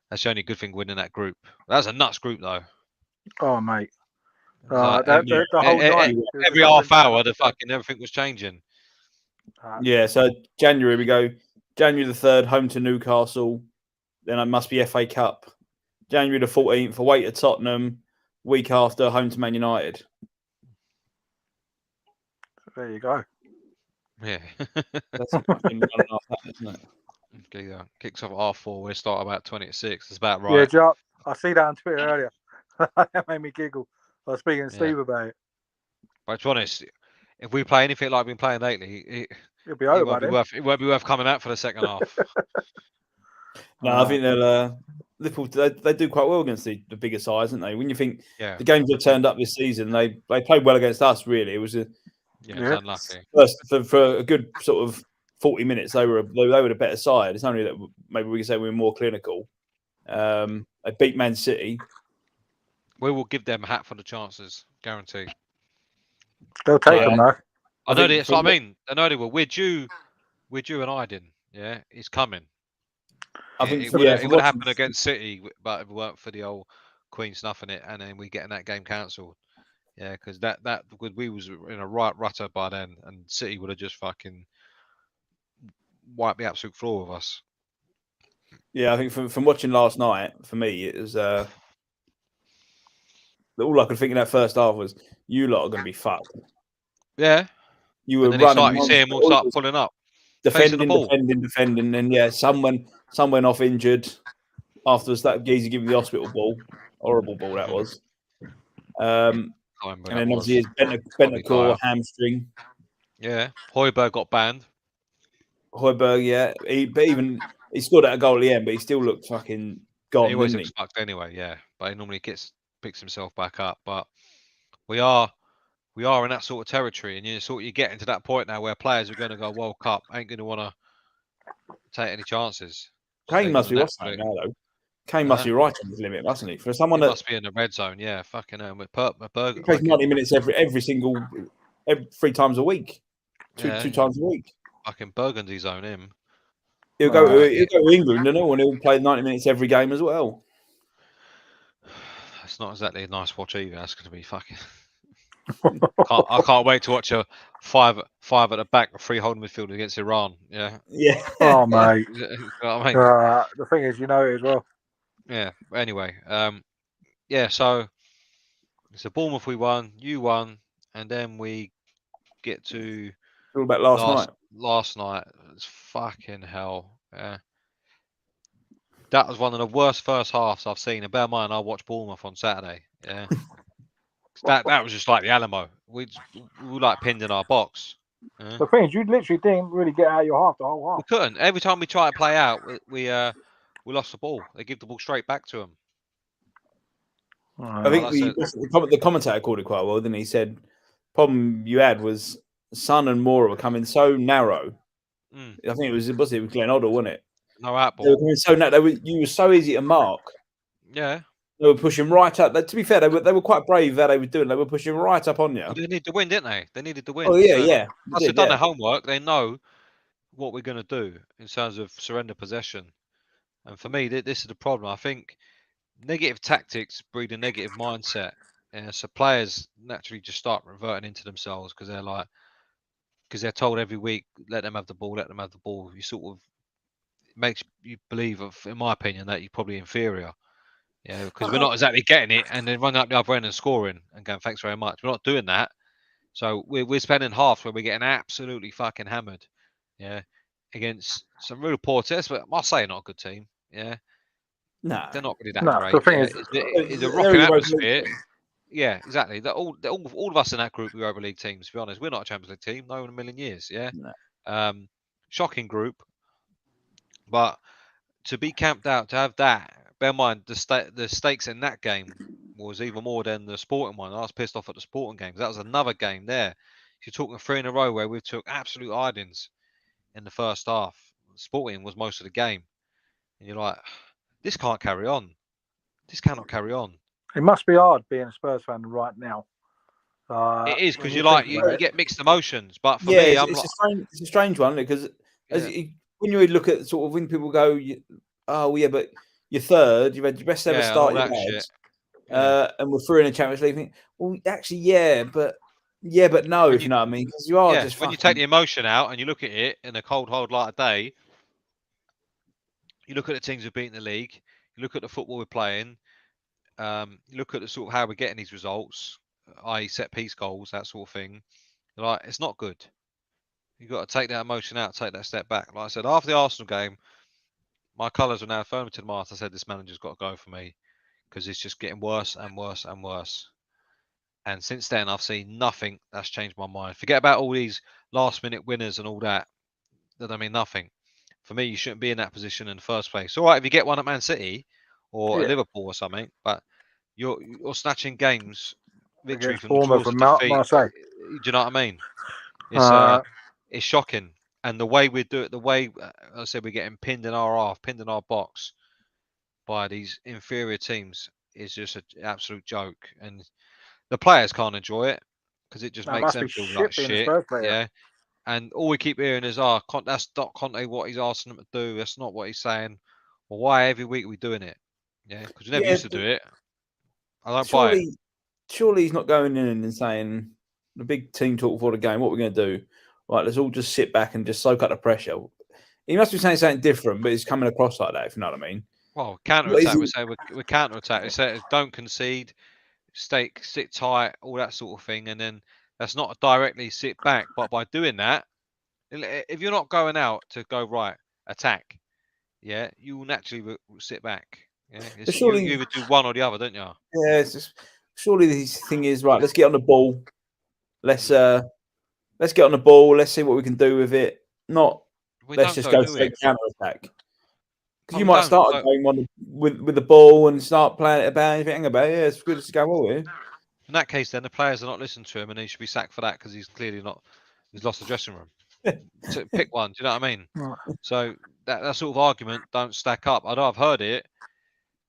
That's the only good thing winning that group. That's a nuts group, though. Oh, mate. Like, The whole night, every half hour, the fucking everything was changing. Yeah, so January we go. January the 3rd, home to Newcastle. Then it must be FA Cup. January the 14th, away to Tottenham. Week after, home to Man United. There you go. Yeah. That's fucking 1.5 hours, isn't it? Okay, yeah. Kicks off at half 4. We start about 20 to 6. It's about right. Yeah, Joe, I see that on Twitter earlier. That made me giggle. I was speaking to Steve about it. But to be honest, if we play anything like we've been playing lately, it'll be over. It won't be worth coming out for the second half. No, I think they'll. Liverpool, they do quite well against the bigger sides, don't they? When you think the games have turned up this season, they played well against us. Really, it was unlucky. First, for a good sort of 40 minutes, they were the better side. It's only that maybe we can say we were more clinical. They beat Man City. We will give them a hat for the chances, guarantee. They'll take them though. I know that's what I mean. I know they will. We're due an Iden. Yeah, he's coming. I think it would have happened against City, but if it weren't for the old Queen snuffing it, and then we getting that game cancelled. Yeah, because we was in a right rutter by then, and City would have just fucking wiped the absolute floor with us. Yeah, I think from watching last night, for me, it was all I could think in that first half was, you lot are going to be fucked. Yeah. You were running. You see him all start pulling up. Defending. And someone went off injured after that geezer giving the hospital ball. Horrible ball that was. And then obviously his Bentancur hamstring. Yeah. Højbjerg got banned. Højbjerg, yeah. He scored at a goal at the end, but he still looked fucking gone. He always looks fucked anyway, yeah. But he normally picks himself back up. But we are we are in that sort of territory, and you're getting to that point now where players are going to go World Cup, ain't going to want to take any chances. So Kane they're must going be to what's that naturally. now though. Kane must be right on his limit, mustn't he? For someone It that must be in the red zone, yeah. Fucking hell, with he Burger, plays fucking 90 minutes every 3 times a week, two yeah, times a week. fucking Burgundy zone him. He'll go Right. to England and he'll play 90 minutes every game as well. It's not exactly a nice watch either. That's going to be fucking. I can't wait to watch a five at the back, 3 holding midfield against Iran. Yeah. Yeah. Oh, mate. You know what I mean? The thing is, you know it as well. Yeah. Anyway, yeah. So it's a Bournemouth we won, you won, and then we get to All about last night. Last night. It's fucking hell. Yeah. That was one of the worst first halves I've seen. And bear in mind, I watched Bournemouth on Saturday. Yeah. That was just like the Alamo. We were like pinned in our box. Yeah. The thing is, you literally didn't really get out of your half the whole We half. couldn't. Every time we try to play out, we lost the ball. They give the ball straight back to them. I think the commentator called it quite well. Then he said, "Problem you had was Son and Moura were coming so narrow. I think it was Glenn Oddle, wasn't it? No out They were ball. coming so narrow. You were so easy to mark. Yeah. They were pushing right up. To be fair, they were quite brave that they were doing. They were pushing right up on you. Well, they needed to win, didn't they? They needed to win. Oh yeah, So, yeah. once they've done their homework, they know what we're going to do in terms of surrender possession. And for me, this is the problem. I think negative tactics breed a negative mindset. So players naturally just start reverting into themselves because they're told every week, let them have the ball, let them have the ball. You sort of makes you believe, in my opinion, that you're probably inferior. Yeah, because we're not exactly getting it and then running up the other end and scoring and going, thanks very much. We're not doing that. So we're spending half where we're getting absolutely fucking hammered. Yeah, against some real poor tests, but I say not a good team. Yeah, no, they're not really that No, great. the thing It's a rocking atmosphere. Yeah, exactly. All of us in that group, we're Europa League teams. To be honest, we're not a Champions League team. No in a million years. Yeah, no. Shocking group, but to be camped out, to have that. Bear in mind the stakes in that game was even more than the Sporting one. I was pissed off at the Sporting games. That was another game there. You're talking 3 in a row where we took absolute idings in the first half. Sporting was most of the game, and you're like, this can't carry on. This cannot carry on. It must be hard being a Spurs fan right now. It is because you get mixed emotions. But for me, it's a strange one because when you look at sort of when people go, oh yeah, but you're third, you've had your best ever start you've had, and we're through in the Champions League. Think, well, actually, but no, if you know what I mean, because you are just when you take the emotion out and you look at it in a cold, hard light of day. You look at the teams who've beaten the league. You look at the football we're playing. You look at the sort of how we're getting these results, i.e., set piece goals, that sort of thing. Like, it's not good. You've got to take that emotion out, take that step back. Like I said, after the Arsenal game, my colours were now firm to the mast. I said, this manager's got to go for me because it's just getting worse and worse and worse. And since then, I've seen nothing that's changed my mind. Forget about all these last-minute winners and all that. That don't mean nothing. For me, you shouldn't be in that position in the first place. All right, if you get one at Man City or at Liverpool or something, but you're snatching games, victory from the jaws of defeat. Marseille. Do you know what I mean? It's shocking, and the way we do it, the way I said we're getting pinned in our half, pinned in our box by these inferior teams is just an absolute joke, and the players can't enjoy it because it just makes them feel like shit. Yeah. And all we keep hearing is, that's not Conte what he's asking them to do. That's not what he's saying. Well, why every week are we doing it? Yeah, because we never used to do it. I don't buy it. Surely he's not going in and saying, the big team talk before the game, what we're going to do? Right, let's all just sit back and just soak up the pressure. He must be saying something different, but he's coming across like that, if you know what I mean. Well, counter-attack, we say we're counter-attack. They say don't concede, sit tight, all that sort of thing. And then that's not directly sit back. But by doing that, if you're not going out to go right, attack, yeah, you will naturally sit back. Yeah, you either do one or the other, don't you? Yeah, it's just surely this thing is right. Let's get on the ball. Let's get on the ball. Let's see what we can do with it. Let's just go straight counter attack. Because you might start a game with the ball and start playing it about. If you hang about, it's good to go all here. In that case, then the players are not listening to him, and he should be sacked for that because he's clearly not. He's lost the dressing room. So pick one. Do you know what I mean? Right. So that sort of argument don't stack up. I know I've heard it.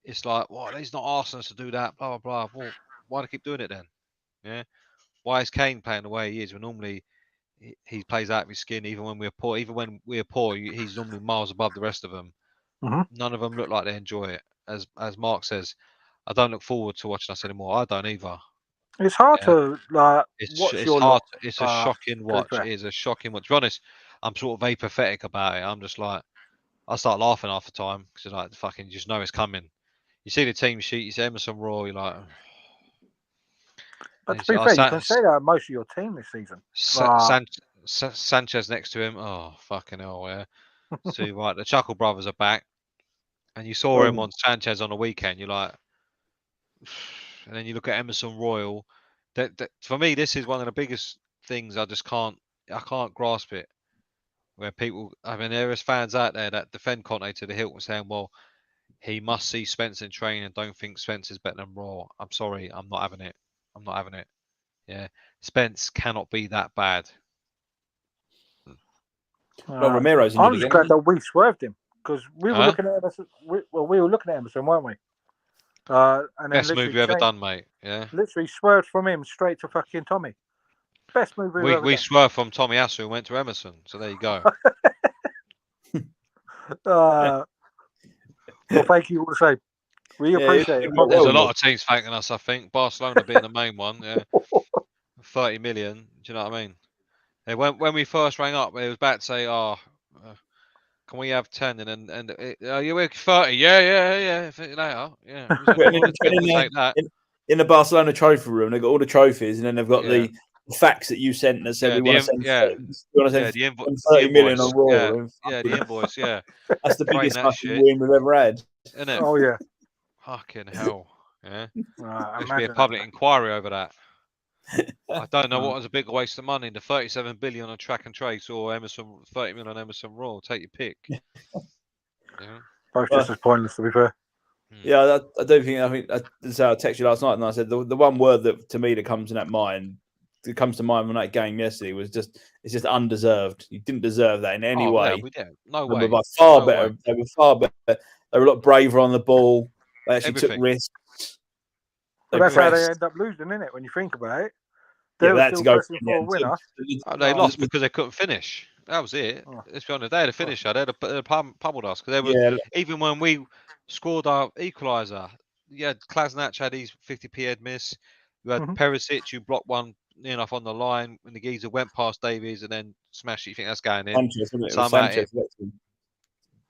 It's like, well, he's not asking us to do that. Blah blah blah. Well, why do they keep doing it then? Yeah. Why is Kane playing the way he is when normally he plays out of his skin? Even when we're poor, he's normally miles above the rest of them. Mhm. None of them look like they enjoy it. As Mark says, I don't look forward to watching us anymore. I don't either. It's hard Yeah. to like watch It's your hard. lot. It's a shocking to be watch. fair. It is a shocking watch. To be honest, I'm sort of apathetic about it. I'm just like, I start laughing half the time because like fucking just know it's coming. You see the team sheet. You see Emerson Raw. You're like, But and to be you fair, see, you can say that most of your team this season. Sanchez next to him. Oh fucking hell, yeah. So right, the Chuckle brothers are back, and you saw him on Sanchez on the weekend. You're like, and then you look at Emerson Royal. That for me, this is one of the biggest things. I can't grasp it. Where people, I mean, there is fans out there that defend Conte to the hilt and saying, well, he must see Spence in training and don't think Spence is better than Raw. I'm sorry, I'm not having it. I'm not having it. Yeah, Spence cannot be that bad. Romero's I'm injured just again. glad that we swerved him because we were Huh? looking at Emerson. We were looking at Emerson, weren't we? And then Best literally move you ever done, mate. Yeah. Literally swerved from him straight to fucking Tommy. Best move we've ever We done. swerved from Tommy Asu and went to Emerson. So there you go. Well, thank you all the same. We appreciate it. There's a lot of teams thanking us, I think. Barcelona being the main one. Yeah. 30 million. Do you know what I mean? Yeah, when we first rang up, it was about to say, can we have 10? And you work 30? Yeah. Later. Yeah. We'll take that. In the Barcelona trophy room, they've got all the trophies, and then they've got the facts that you sent that said we want to send 30 million on Raw. Yeah, the invoice. Yeah. That's the biggest that fucking win we've ever had. Isn't it? Oh yeah. Fucking hell. Yeah. There should be a Imagine public inquiry over that. I don't know what was a bigger waste of money, the 37 billion on track and trace or 30 million on Emerson Raw. Take your pick. Yeah. Both just as pointless, to be fair. Yeah, I don't think. I think that's how I texted you last night, and I said the one word that to me that comes to mind when that game yesterday was it's just undeserved. You didn't deserve that in any way. Yeah, we did. No they way. were far better. They were far better. They were a lot braver on the ball. They actually took risks. But that's how they end up losing, isn't it? When you think about it, they were still pressing for a winner. They lost because they couldn't finish. That was it. Let's be honest. They had a finisher. They had pummeled us because they were even when we scored our equaliser. You had Klasnach had his 50p head miss. You had Perisic who blocked one near enough on the line when the geezer went past Davies and then smashed it. You think that's going in? Sanchez, wasn't it? Sanchez.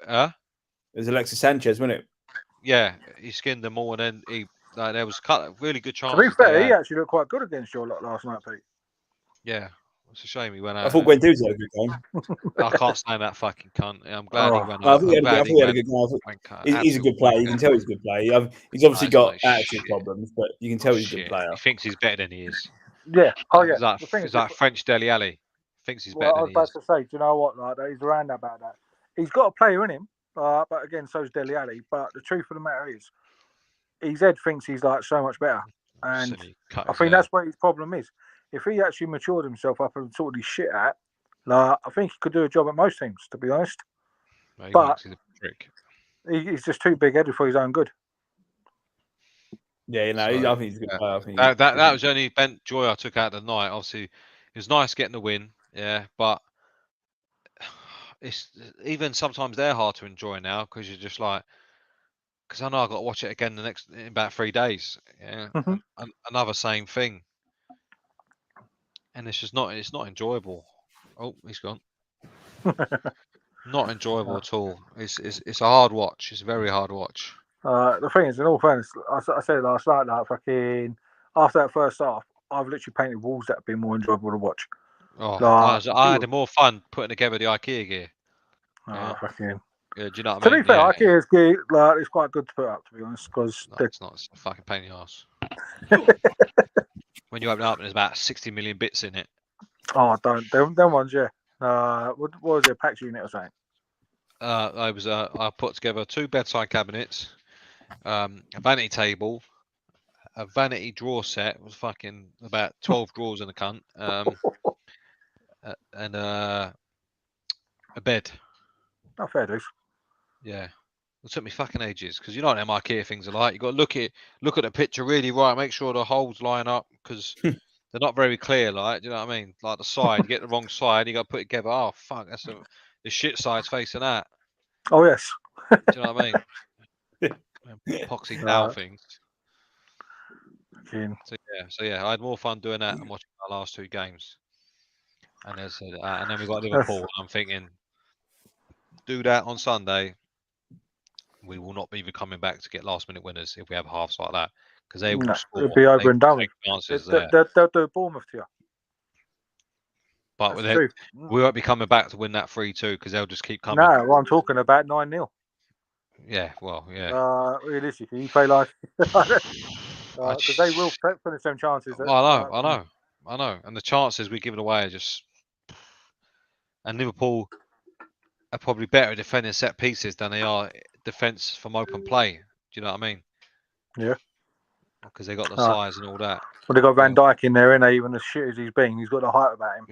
It was Alexis Sanchez, wasn't it? Yeah, he skinned them all, and then there was really good chances. To be fair, he actually looked quite good against your lot last night, Pete. Yeah, it's a shame he went out. I thought Guendouzi had a good game. I can't stand that fucking cunt. I'm glad he went out. I thought he had a good game. He's a good player. You can tell he's a good player. He's obviously got attitude problems, but you can tell he's a good player. He thinks he's better than he is. Yeah. Oh yeah. He's like French Dele Alli. Thinks he's better than he is. I was about to say, do you know what? Like, he's around about that. He's got a player in him, but again, so's Dele Alli. But the truth of the matter is, his head thinks he's like so much better, and I think that's where his problem is. If he actually matured himself up and sorted his shit out, like, I think he could do a job at most teams, to be honest. No, but he's just too big-headed for his own good. Yeah, I think he's a good player. That was the only bent joy I took out of the night. Obviously, it was nice getting the win, yeah, but it's even sometimes they're hard to enjoy now because you're just like, because I know I've got to watch it again in about 3 days. Yeah, another same thing. And it's just not enjoyable. Oh, he's gone. Not enjoyable at all. It's a hard watch. It's a very hard watch. The thing is, in all fairness, I said last night that fucking after that first half, I've literally painted walls that have been more enjoyable to watch. Oh, I had more fun putting together the IKEA gear. Fucking. Yeah, do you know what I mean? To be fair, IKEA's gear, like, it's quite good to put up, to be honest, because it's not. It's a fucking pain in the arse. When you open it up, and there's about 60 million bits in it. Oh, don't them ones, yeah. What was it, a PAX unit or something? I put together 2 bedside cabinets, a vanity table, a vanity drawer set was fucking about 12 drawers in the cunt, and a bed. Not fair, dude. Yeah, it took me fucking ages because you know what them IKEA things are like. You got to look at the picture really right, make sure the holes line up because they're not very clear. Like, do you know what I mean? Like the side, you get the wrong side, you got to put it together. Oh fuck, that's the shit side's facing that. Oh yes. Do you know what I mean? Epoxy down things. So yeah, I had more fun doing that than watching our last two games. And and then we got Liverpool. And I'm thinking, do that on Sunday. We will not be coming back to get last minute winners if we have halves like that because they will score. It'll be over and done with. Chances they'll do Bournemouth to you. But we won't be coming back to win that 3-2 because they'll just keep coming. No, well, I'm talking about 9-0. Yeah, well, yeah. Realistically, you play like because they will finish them chances. I know, and the chances we give it away are just. And Liverpool are probably better at defending set pieces than they are defence from open play. Do you know what I mean? Yeah. Because they got the size and all that. Well, they got Van Dijk in there, and even as shit as he's been, he's got the height about him.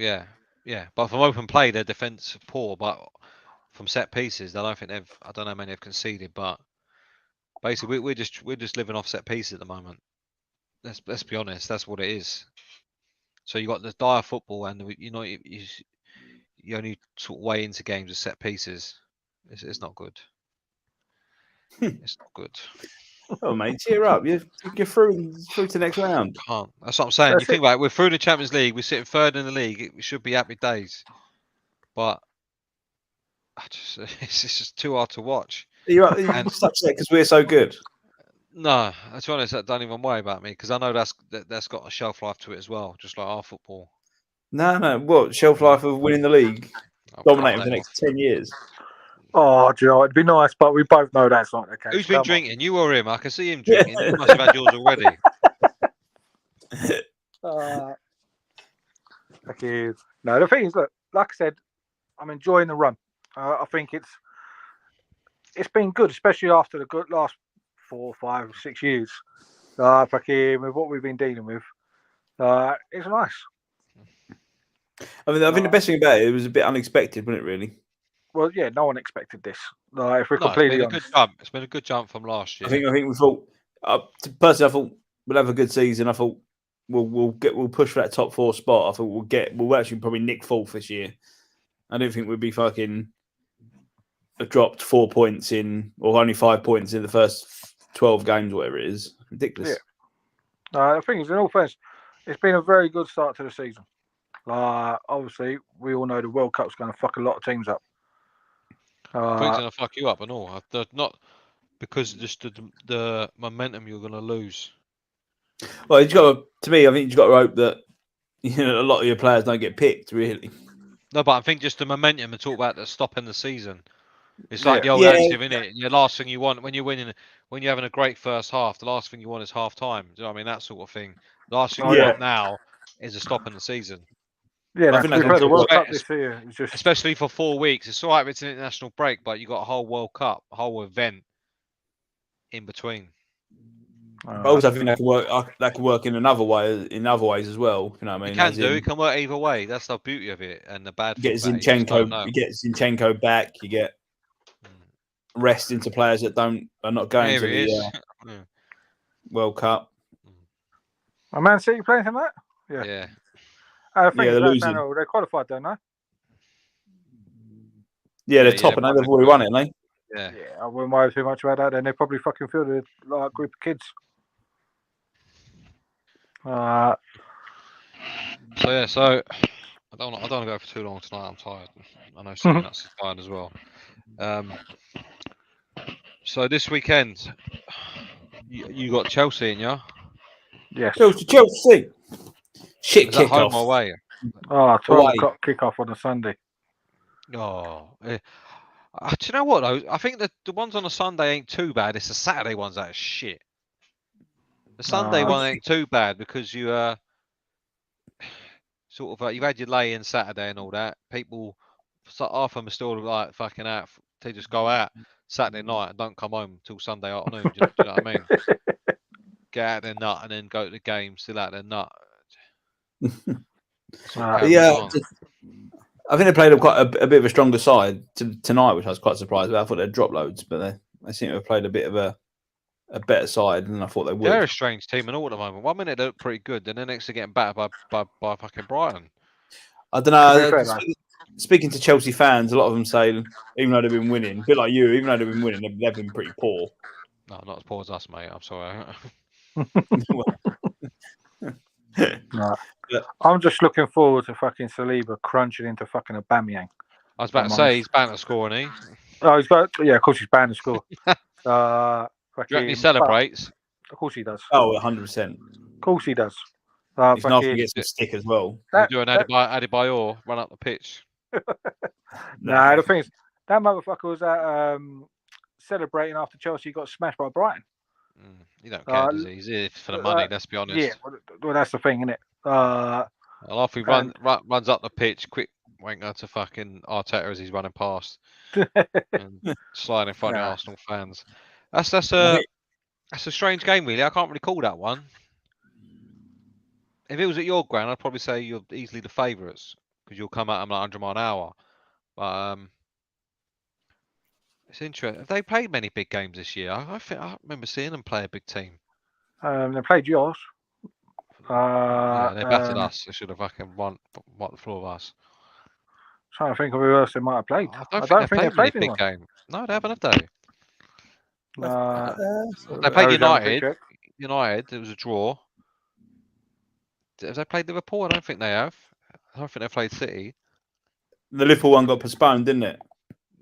Yeah. But from open play, their defence poor. But from set pieces, I don't think they've. I don't know how many have conceded, but basically we're just living off set pieces at the moment. Let's be honest. That's what it is. So you got the dire football, and you only sort of way into games with set pieces. It's not good. It's not good. Oh, mate, cheer up. You're through to the next round. Can't. That's what I'm saying. You think about it, we're through the Champions League. We're sitting third in the league. We should be happy days. But it's just too hard to watch. You're upset because we're so good. No, to be honest, don't even worry about me because I know that's got a shelf life to it as well, just like our football. No. What shelf life of winning the league? Dominating for the next 10 years. Oh, do you know, it'd be nice, but we both know that's not the case. Who's been drinking? You or him? I can see him drinking. You must have had yours already. Okay. No, the thing is, look, like I said, I'm enjoying the run. I think it's been good, especially after the good last 4, 5, 6 years. With what we've been dealing with, it's nice. I mean, I think the best thing about it was a bit unexpected, wasn't it? Really. Well, yeah, no one expected this. If we're completely honest, it's been a good jump from last year. I think we thought. Personally, I thought we'll have a good season. I thought we'll push for that top 4 spot. I thought we'll actually probably nick 4th this year. I don't think we'd be fucking dropped 4 points or only 5 points in the first 12 games, whatever it is. Ridiculous. Yeah. The thing is, in all fairness, it's been a very good start to the season. Obviously, we all know the World Cup's going to fuck a lot of teams up. I think it's going to fuck you up and all. Not because just the momentum you're going to lose. Well, I think you've got to hope that a lot of your players don't get picked, really. No, but I think just the momentum and talk about the stopping the season. It's like the old adage, isn't it? The last thing you want when you're winning, when you're having a great first half, the last thing you want is half time. Do you know what I mean? That sort of thing. The last thing you want now is a stop in the season. Yeah, I think the World Cup this year is just... especially for 4 weeks. It's all right if it's an international break, but you got a whole World Cup, a whole event in between. But also, I think that can work in other ways as well. You know what I mean? It can work either way. That's the beauty of it. And the bad thing you get Zinchenko back. You get rest into players that are not going to the World Cup. Man City playing him that? Yeah. They're losing. They qualified, don't they? Yeah, they're top, and they've already won it, haven't they? Yeah, I wouldn't worry too much about that. Then they probably fucking fielded like a group of kids. So I don't want to go for too long tonight. I'm tired. I know someone else is tired as well. So this weekend, you got Chelsea in, yeah? Yes. Chelsea. Shit kick off. Home or away? 12 o'clock kick off on a Sunday. Oh. Do you know what though? I think that the ones on a Sunday ain't too bad. It's the Saturday ones that are shit. The Sunday one ain't too bad because you you've had your lay-in Saturday and all that. People, half of them are still like fucking out. They just go out Saturday night and don't come home till Sunday afternoon. Do you know what I mean? get out their nut and then go to the game still out their nut. Yeah, I think they played quite a bit of a stronger side tonight, which I was quite surprised about. I thought they'd drop loads, but they seem to have played a bit of a better side than I thought they would. They're a strange team and all at the moment. 1 minute they look pretty good, then the next they're getting battered by fucking Brighton. I don't know. Speaking to Chelsea fans, a lot of them say, even though they've been winning, a bit like you, even though they've been winning, they've been pretty poor. No, not as poor as us, mate. I'm sorry. No. I'm just looking forward to fucking Saliba crunching into fucking Aubameyang. I was about to say he's bound to score, isn't he? Oh, he's got. Yeah, of course he's bound to score. Do you reckon he celebrates? Of course he does. Oh, 100%. Of course he does. He's not going to get some stick as well. He'll do an Adebayor, run up the pitch. Nah, the thing is, that motherfucker was celebrating after Chelsea got smashed by Brighton. He don't care, does he? He's here for the money, let's be honest. Yeah, well, that's the thing, isn't it? Well, after he runs up the pitch, quick wanker to fucking Arteta as he's running past and sliding in front of Arsenal fans. That's a strange game, really. I can't really call that one. If it was at your ground, I'd probably say you're easily the favourites because you'll come at them like 100 mile an hour. But it's interesting. Have they played many big games this year? I remember seeing them play a big team. They played yours. Yeah, they battered us. They should have fucking won the floor of us. Trying to think of who else they might have played. I don't think they've played a big game. No, they haven't, have they? They played United. United, it was a draw. Have they played Liverpool? I don't think they have. I don't think they played City. The Liverpool one got postponed, didn't it?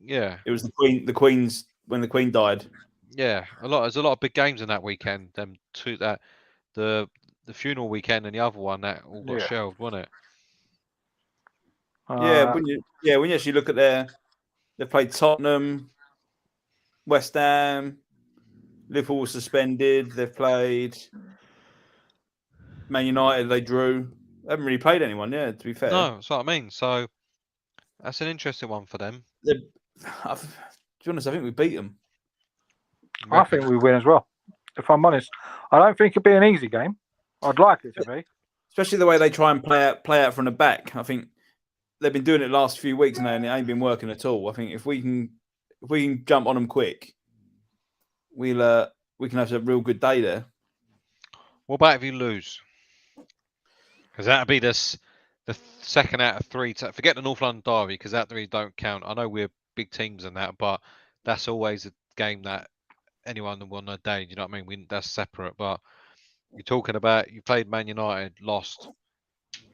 Yeah. It was the Queen's when the Queen died. Yeah, there's a lot of big games in that weekend. Them two, the funeral weekend and the other one that all got shelved, wasn't it? When you actually look at they played Tottenham, West Ham, Liverpool was suspended. They've played Man United. They drew. They haven't really played anyone, to be fair. No, that's what I mean. So that's an interesting one for them. To be honest, I think we beat them. I think we win as well. If I'm honest, I don't think it'd be an easy game. I'd like it to be, especially the way they try and play out from the back. I think they've been doing it the last few weeks now, and it ain't been working at all. I think if we can jump on them quick, we can have a real good day there. What about if you lose? Because that'd be the second out of three. Forget the North London derby because that really don't count. I know we're big teams in that, but that's always a game that anyone will on a day. You know what I mean? That's separate. But you're talking about you played Man United, lost.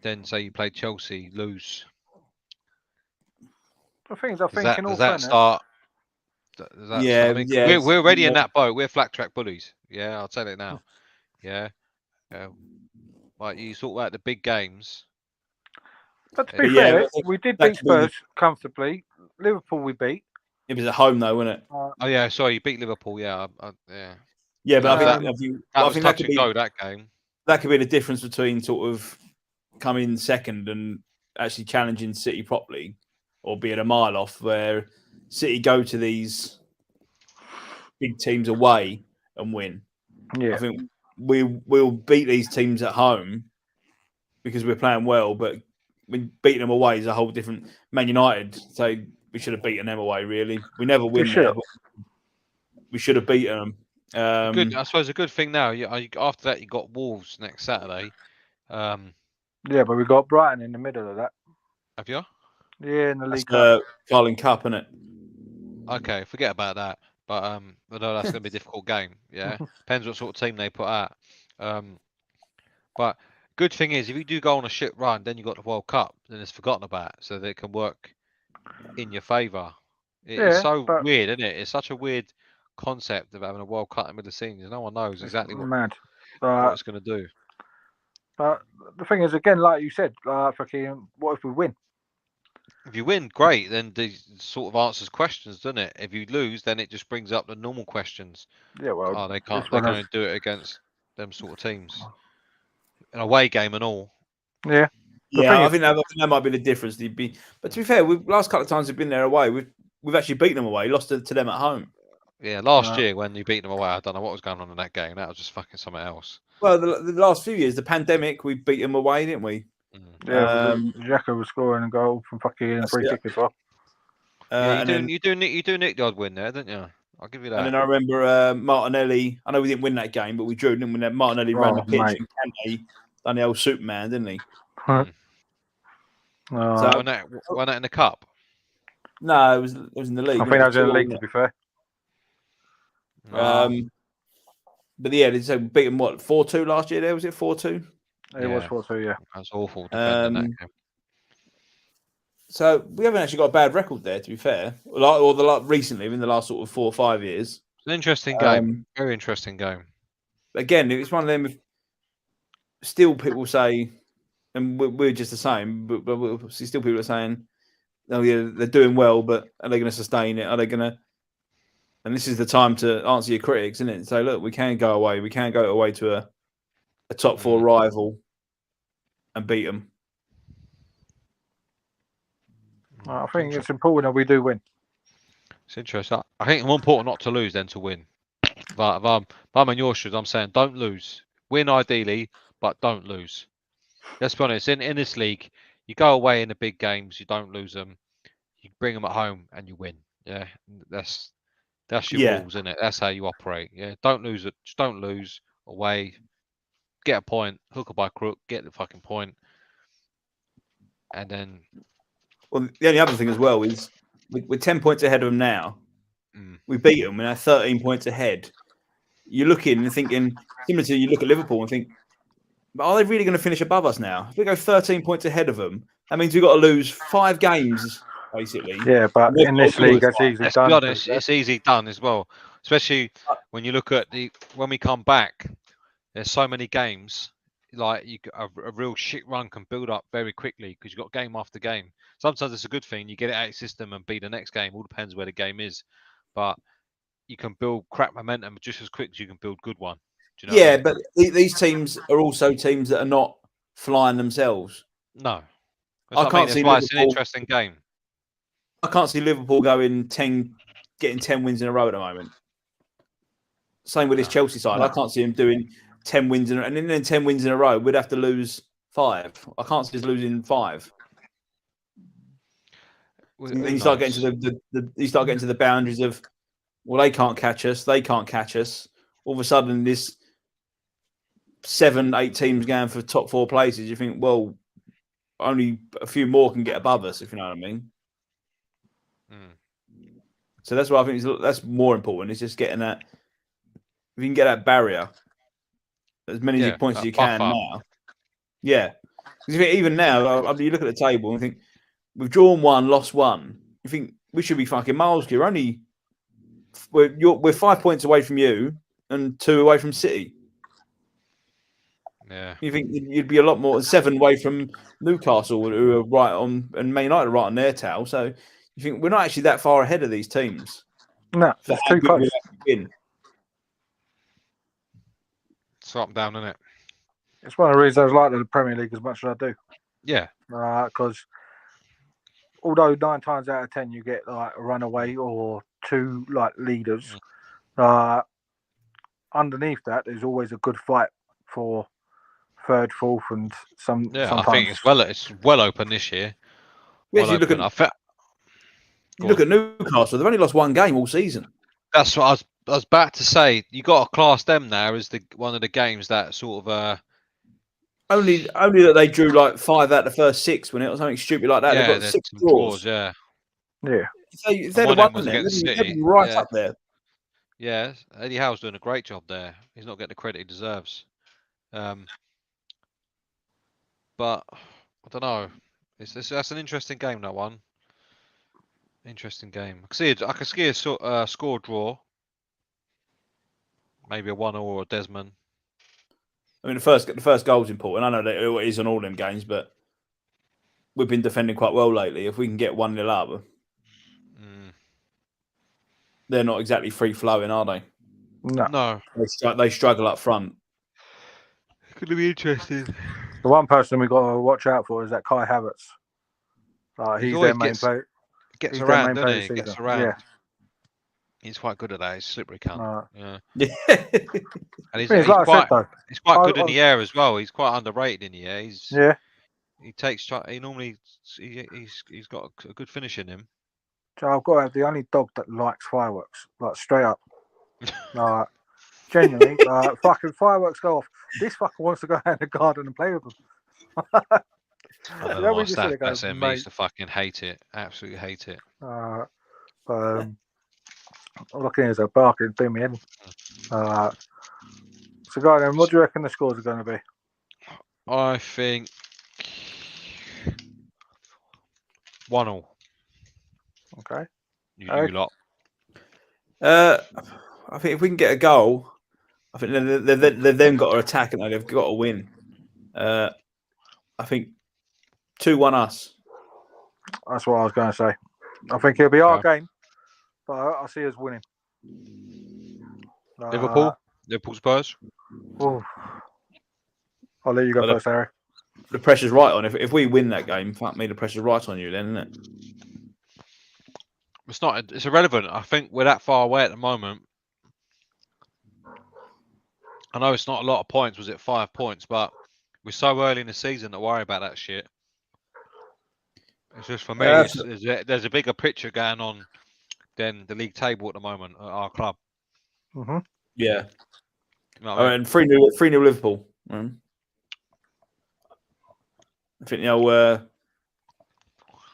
Then say you played Chelsea, lose. The things I think does that start? We're already in that boat. We're flat track bullies. Yeah, I'll tell it now. Yeah. Like you talk about the big games. But to be fair, we did beat Spurs comfortably. Liverpool we beat. It was at home though, wasn't it? Oh yeah, sorry, you beat Liverpool. Yeah, yeah. Yeah, but I think that could go that game. That could be the difference between sort of coming second and actually challenging City properly, or being a mile off. Where City go to these big teams away and win. Yeah, I think we'll beat these teams at home because we're playing well, but we beating them away is a whole different. Man United, so we should have beaten them away. Really, we never win there. But we should have beaten them. I suppose a good thing now. After that, you got Wolves next Saturday. Yeah, but we got Brighton in the middle of that. Have you? Yeah, in the League Cup. Carling Cup, isn't it? Okay, forget about that. But I know that's going to be a difficult game. Yeah, depends what sort of team they put out. But good thing is, if you do go on a shit run, then you got the World Cup. Then it's forgotten about, so that it can work in your favour. It's weird, isn't it? It's such a weird concept of having a World Cup in the middle of the season. No one knows exactly what it's going to do. But the thing is, again, like you said, what if we win? If you win, great. Then the sort of answers questions, doesn't it? If you lose, then it just brings up the normal questions. Yeah, well, they can't. They're going to do it against them sort of teams, an away game and all. Yeah. I think that might be the difference. But to be fair, last couple of times we've been there away, we've actually beaten them away, lost to them at home. Yeah, last year when you beat them away, I don't know what was going on in that game. That was just fucking something else. Well, the last few years, the pandemic, we beat them away, didn't we? Yeah, Xhaka was scoring a goal from fucking free kick as well. Yeah, you do nick the odd win there, don't you? I'll give you that. And then I remember Martinelli. I know we didn't win that game, but we drew. Didn't we? Martinelli ran the pitch and Kante done the old Superman, didn't he? So won that in the cup. No, it was in the league. I think that was in the league, to be fair. But yeah, so beat them 4-2 last year. There was it 4-2. It was 4-2. Yeah, that's awful. Defending that game. So we haven't actually got a bad record there, to be fair. Recently, in the last sort of 4 or 5 years. It's an interesting game. Very interesting game. Again, it's one of them. Still, people say, and we're just the same. But still, people are saying, "Oh yeah, they're doing well, but are they going to sustain it? Are they going to?" And this is the time to answer your critics, isn't it? So look, we can go away. We can go away to a top 4 rival and beat them. I think it's important that we do win. It's interesting. I think it's more important not to lose than to win. But if I'm in your shoes, I'm saying don't lose. Win ideally, but don't lose. Let's be honest. In this league, you go away in the big games, you don't lose them. You bring them at home and you win. Yeah, that's your rules, isn't it? That's how you operate. Yeah, don't lose it. Just don't lose away. Get a point, hook or by crook, get the fucking point, and then. Well, the only other thing as well is we're 10 points ahead of them now. We beat them. We're now 13 points ahead. You're looking and thinking, similar to you look at Liverpool and think, are they really going to finish above us now? If we go 13 points ahead of them, that means we've got to lose 5 games, basically. Yeah, but in this league, that's easily done. Let's be honest, it's easy done as well. Especially when you look at when we come back, there's so many games. Like a real shit run can build up very quickly because you've got game after game. Sometimes it's a good thing. You get it out of your system and beat the next game. All depends where the game is. But you can build crap momentum just as quick as you can build good one. Do you know what I mean? But these teams are also teams that are not flying themselves. No. I can't see Liverpool, it's an interesting game. I can't see Liverpool getting 10 wins in a row at the moment. Same with this Chelsea side. I can't see them doing 10 wins and then 10 wins in a row. We'd have to lose 5. I can't see us losing 5. You start getting to the boundaries of, well, they can't catch us. They can't catch us. All of a sudden, this 7-8 teams going for top 4 places. You think, well, only a few more can get above us, if you know what I mean. So that's what I think that's more important. It's just getting that. If you can get that barrier, as many points as you can now. Yeah, because even now, you look at the table and think we've drawn 1, lost 1. You think we should be fucking miles clear. We're 5 points away from you and 2 away from City. Yeah, you think you'd be a lot more 7 away from Newcastle, who are right on, and Man United are right on their tail. So you think we're not actually that far ahead of these teams. No, that's too close. It's up and down, isn't it? It's one of the reasons I like the Premier League as much as I do. Yeah. Because although 9 times out of 10 you get like a runaway or 2 like leaders, underneath that there's always a good fight for 3rd, 4th, and sometimes. I think it's well open this year. Yes, you look at Newcastle. They've only lost 1 game all season. That's what I was about to say. You got to class them now as one of the games that sort of only that they drew like 5 out of the first 6 when it was something stupid like that. Yeah, they've got 6 draws. Yeah. If they'd have won them, they'd be right up there. Yeah, Eddie Howe's doing a great job there. He's not getting the credit he deserves. But I don't know. That's an interesting game, that one. Interesting game. I can see a score draw. Maybe a 1-0 or a Desmond. I mean, the first goal's important. I know that it is on all them games, but we've been defending quite well lately. If we can get 1-0 up, they're not exactly free flowing, are they? No. They struggle up front. It's going to be interesting. The one person we've got to watch out for is that Kai Havertz. He's their main player. Gets around, doesn't he? Gets around. He's quite good at that. He's a slippery cunt. Yeah, Yeah. and he's, Like he's I said, quite though, he's quite good I- in the air as well. He's quite underrated in the air. yeah. He takes. He normally he's got a good finish in him. So I've got to have the only dog that likes fireworks, like straight up. Like, genuinely, fucking fireworks go off. This fucker wants to go out in the garden and play with them. I don't Yeah, know we what just said Staff it, go, said. Me mate. used to fucking hate it. Absolutely hate it. Looking as a barking, do me in. So, go on then. What do you reckon the scores are going to be? I think 1-1. Okay. You Eric? lot. I think if we can get a goal, I think they've then got to attack and they've got to win. I think 2-1 us. That's what I was going to say. I think it'll be our game, but I see us winning. Liverpool Spurs. Oof. I'll let you go first, Harry. The pressure's right on. If we win that game, fuck me, the pressure's right on you then, isn't it? It's not. It's irrelevant. I think we're that far away at the moment. I know it's not a lot of points. Was it 5 points? But we're so early in the season to worry about that shit. It's just for me. There's a bigger picture going on than the league table at the moment at our club. Mm-hmm. Yeah. You know what I mean? And 3-0 Liverpool. I think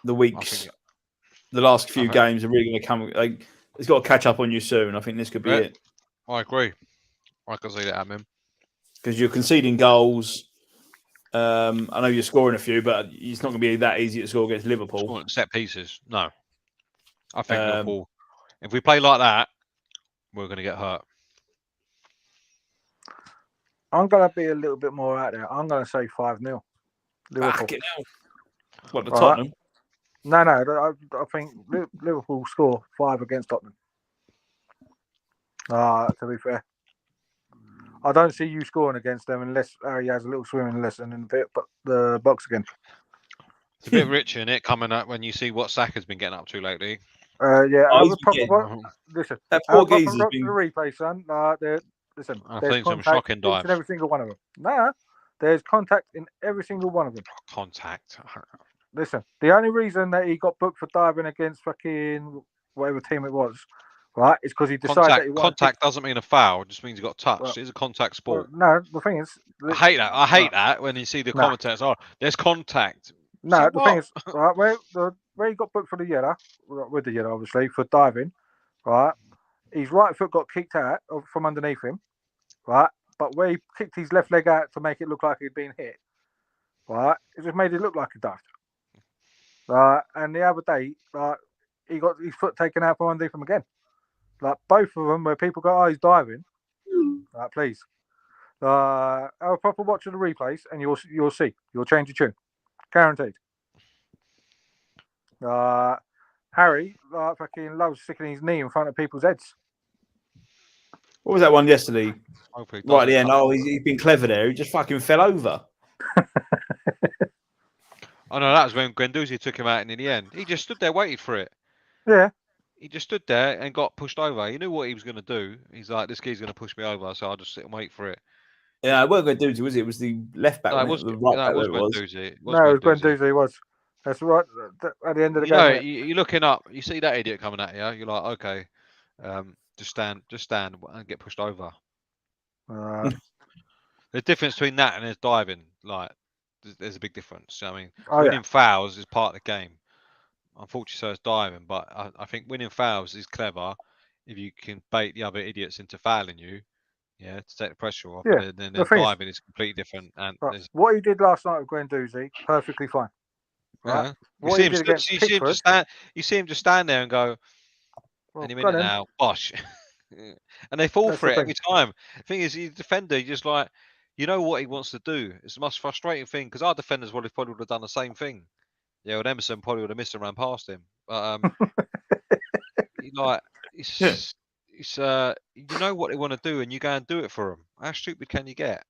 the weeks, the last few games are really going to come. Like, it's got to catch up on you soon. I think this could be it. I agree. I can see that happening because you're conceding goals. I know you're scoring a few, but it's not going to be that easy to score against Liverpool. Set pieces, no. I think Liverpool. If we play like that, we're going to get hurt. I'm going to be a little bit more out there. I'm going to say 5-0. Liverpool. What, the Tottenham? Right. No. I think Liverpool score 5 against Tottenham. To be fair. I don't see you scoring against them unless Harry has a little swimming lesson in the box again. It's a bit rich in it coming up when you see what Saka's been getting up to lately. Listen, that poor geezer's been the replay, son. Listen, I've there's seen some contact shocking dives. in every single one of them. There's contact in every single one of them. Contact. Listen, the only reason that he got booked for diving against fucking whatever team it was, right, is because he decided that he wanted contact doesn't mean a foul. It just means he got touched. It's a contact sport. No, the thing is, I hate that. I hate that when you see the commentators. Oh, there's contact. No, the thing is, right, where he got booked for the yellow, with the yellow obviously for diving, right, his right foot got kicked out from underneath him, right, but where he kicked his left leg out to make it look like he'd been hit, right, it just made it look like he dived. And the other day, he got his foot taken out from underneath him again. Like both of them, where people go, "Oh, he's diving." Please, have a proper watch of the replays, and you'll see. You'll change your tune, guaranteed. Harry fucking loves sticking his knee in front of people's heads. What was that one yesterday? Right at the end. Oh, he's been clever there. He just fucking fell over. Oh no, that was when Guendouzi took him out, and in the end, he just stood there, waited for it. Yeah. He just stood there and got pushed over. He knew what he was going to do. He's like, this kid's going to push me over, so I'll just sit and wait for it. Yeah, it wasn't Guendouzi, was it? It was the left back. No, it was Guendouzi. No, it was Guendouzi. It was. That's right. At the end of the game. No, you're looking up. You see that idiot coming at you. You're like, okay, just stand and get pushed over. The difference between that and his diving, like, there's a big difference. I mean, winning fouls is part of the game. Unfortunately, so is diving, but I think winning fouls is clever if you can bait the other idiots into fouling you, to take the pressure off. Yeah, then diving is completely different. And what he did last night with Guendouzi, perfectly fine. Right? Yeah. You see him just stand there and go, any minute now, bosh. And they fall for it every time. The thing is, he's a defender, you just like, you know what he wants to do. It's the most frustrating thing because our defenders probably would have done the same thing. Yeah, with Emerson probably would have missed and ran past him. But you know what they want to do, and you go and do it for them. How stupid can you get?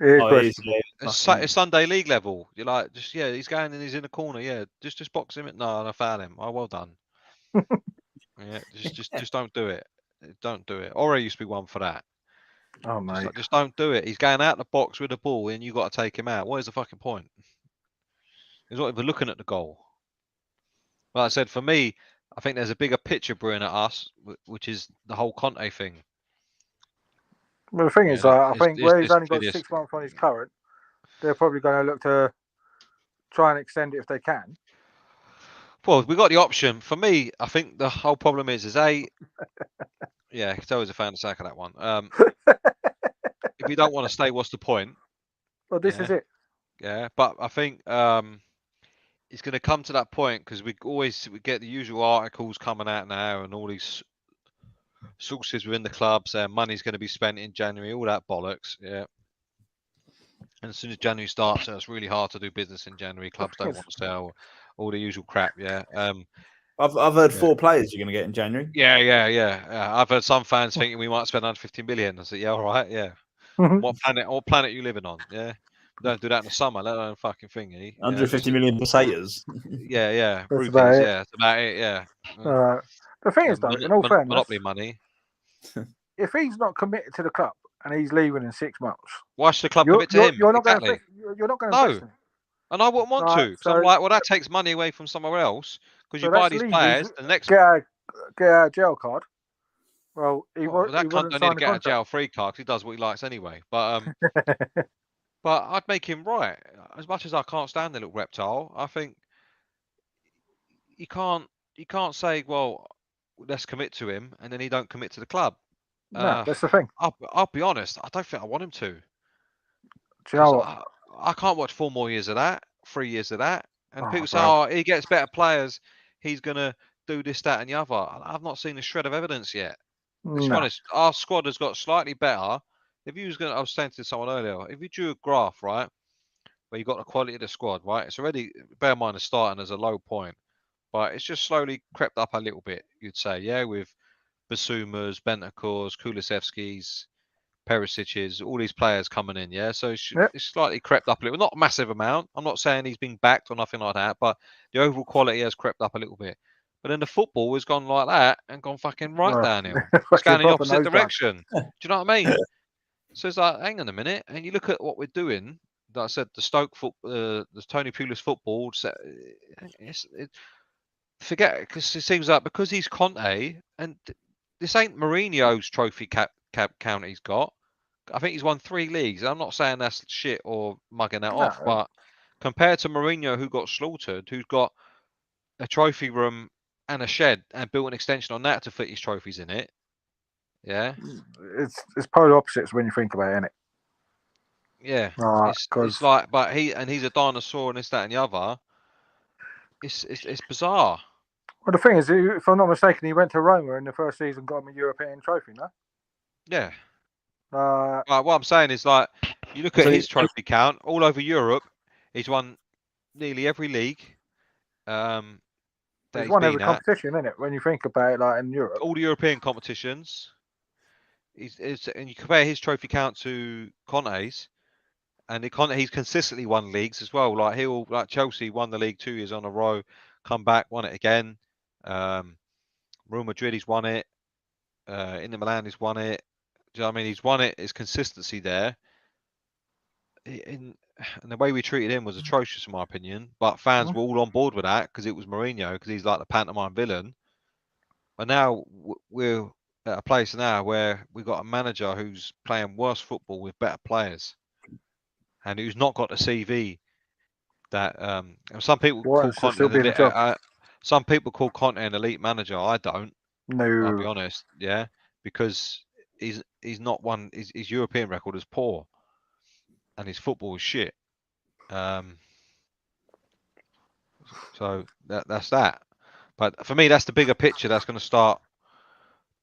It's Sunday league level. You're like, he's going and he's in the corner. Yeah, just box him. No, I foul him. Oh, well done. Yeah, just don't do it. Don't do it. Ora used to be one for that. Oh mate, Just don't do it. He's going out the box with the ball, and you got to take him out. What is the fucking point? He's not even looking at the goal. Like I said, for me, I think there's a bigger picture brewing at us, which is the whole Conte thing. well the thing is, I think where he's only got this. 6 months on his current, they're probably going to look to try and extend it if they can. Well, we got the option. For me, I think the whole problem is yeah, because I was a fan of Saka that one. If you don't want to stay, what's the point? Well, this is it. Yeah, but I think it's going to come to that point because we get the usual articles coming out now and all these sources within the club saying money's going to be spent in January, all that bollocks. Yeah. And as soon as January starts, it's really hard to do business in January. Clubs don't want to sell, all the usual crap. Yeah. I've heard 4 players you're going to get in January. Yeah. I've heard some fans thinking we might spend 150 million. I said, yeah, all right, yeah. What planet are you living on? Yeah. Don't do that in the summer, let alone fucking thingy. 150 million pesetas. Yeah. That's Rupees, about it. yeah, that's about it. Yeah. The thing is, though, in all fairness, monopoly money. If he's not committed to the club and he's leaving in 6 months, Why should the club give it to him? You're not Exactly. You're not going to invest in him. And I wouldn't want to. Because I'm like, well, that takes money away from somewhere else. Because you buy these players, the next get a jail card. Well, that cunt don't need to get a jail free card because he does what he likes anyway. But but I'd make him right. As much as I can't stand the little reptile, I think you can't say, well, let's commit to him, and then he don't commit to the club. No, that's the thing. I'll be honest. I don't think I want him to. Do you know what? I can't watch 4 more years of that, 3 years of that. And people say, oh, he gets better players. He's gonna do this, that, and the other. I've not seen a shred of evidence yet. Let's be honest. Our squad has got slightly better. I was saying to someone earlier, if you drew a graph, right, where you got the quality of the squad, right, it's already, bear in mind, it's starting as a low point, but it's just slowly crept up a little bit. You'd say, yeah, with Basumas, Bentancurs, Kulusevskis, Perisic's, all these players coming in, yeah. So it's slightly crept up a little, not a massive amount. I'm not saying he's been backed or nothing like that, but the overall quality has crept up a little bit. But then the football has gone like that and gone fucking right downhill. It's going in the opposite direction. Do you know what I mean? So it's like, hang on a minute, and you look at what we're doing. Like I said, the Stoke the Tony Pulis football. Forget it, because it seems like because he's Conte, and this ain't Mourinho's trophy count he's got. I think he's won 3 leagues. I'm not saying that's shit or mugging that off, but compared to Mourinho, who got slaughtered, who's got a trophy room and a shed and built an extension on that to fit his trophies in it. Yeah, it's polar opposites when you think about it, isn't it? Yeah, it's like, but he's a dinosaur and this, that, and the other. It's bizarre. Well, the thing is, if I'm not mistaken, he went to Roma in the first season, got him a European trophy, no? Yeah. What I'm saying is, like, you look at his trophy count all over Europe. He's won nearly every league. He's won every competition, isn't it? When you think about it, like in Europe, all the European competitions. And you compare his trophy count to Conte's, and he's consistently won leagues as well. Like Chelsea won the league 2 years on a row, come back, won it again. Real Madrid, he's won it. Inter Milan, he's won it. Do you know what I mean? He's won it. His consistency there. And the way we treated him was atrocious, in my opinion. But fans were all on board with that because it was Mourinho, because he's like the pantomime villain. But now we're at a place now where we've got a manager who's playing worse football with better players, and who's not got a CV that some people call Conte some people call Conte an elite manager. I don't. No, I'll be honest. Yeah, because he's not one. His European record is poor, and his football is shit. So that's that. But for me, that's the bigger picture that's going to start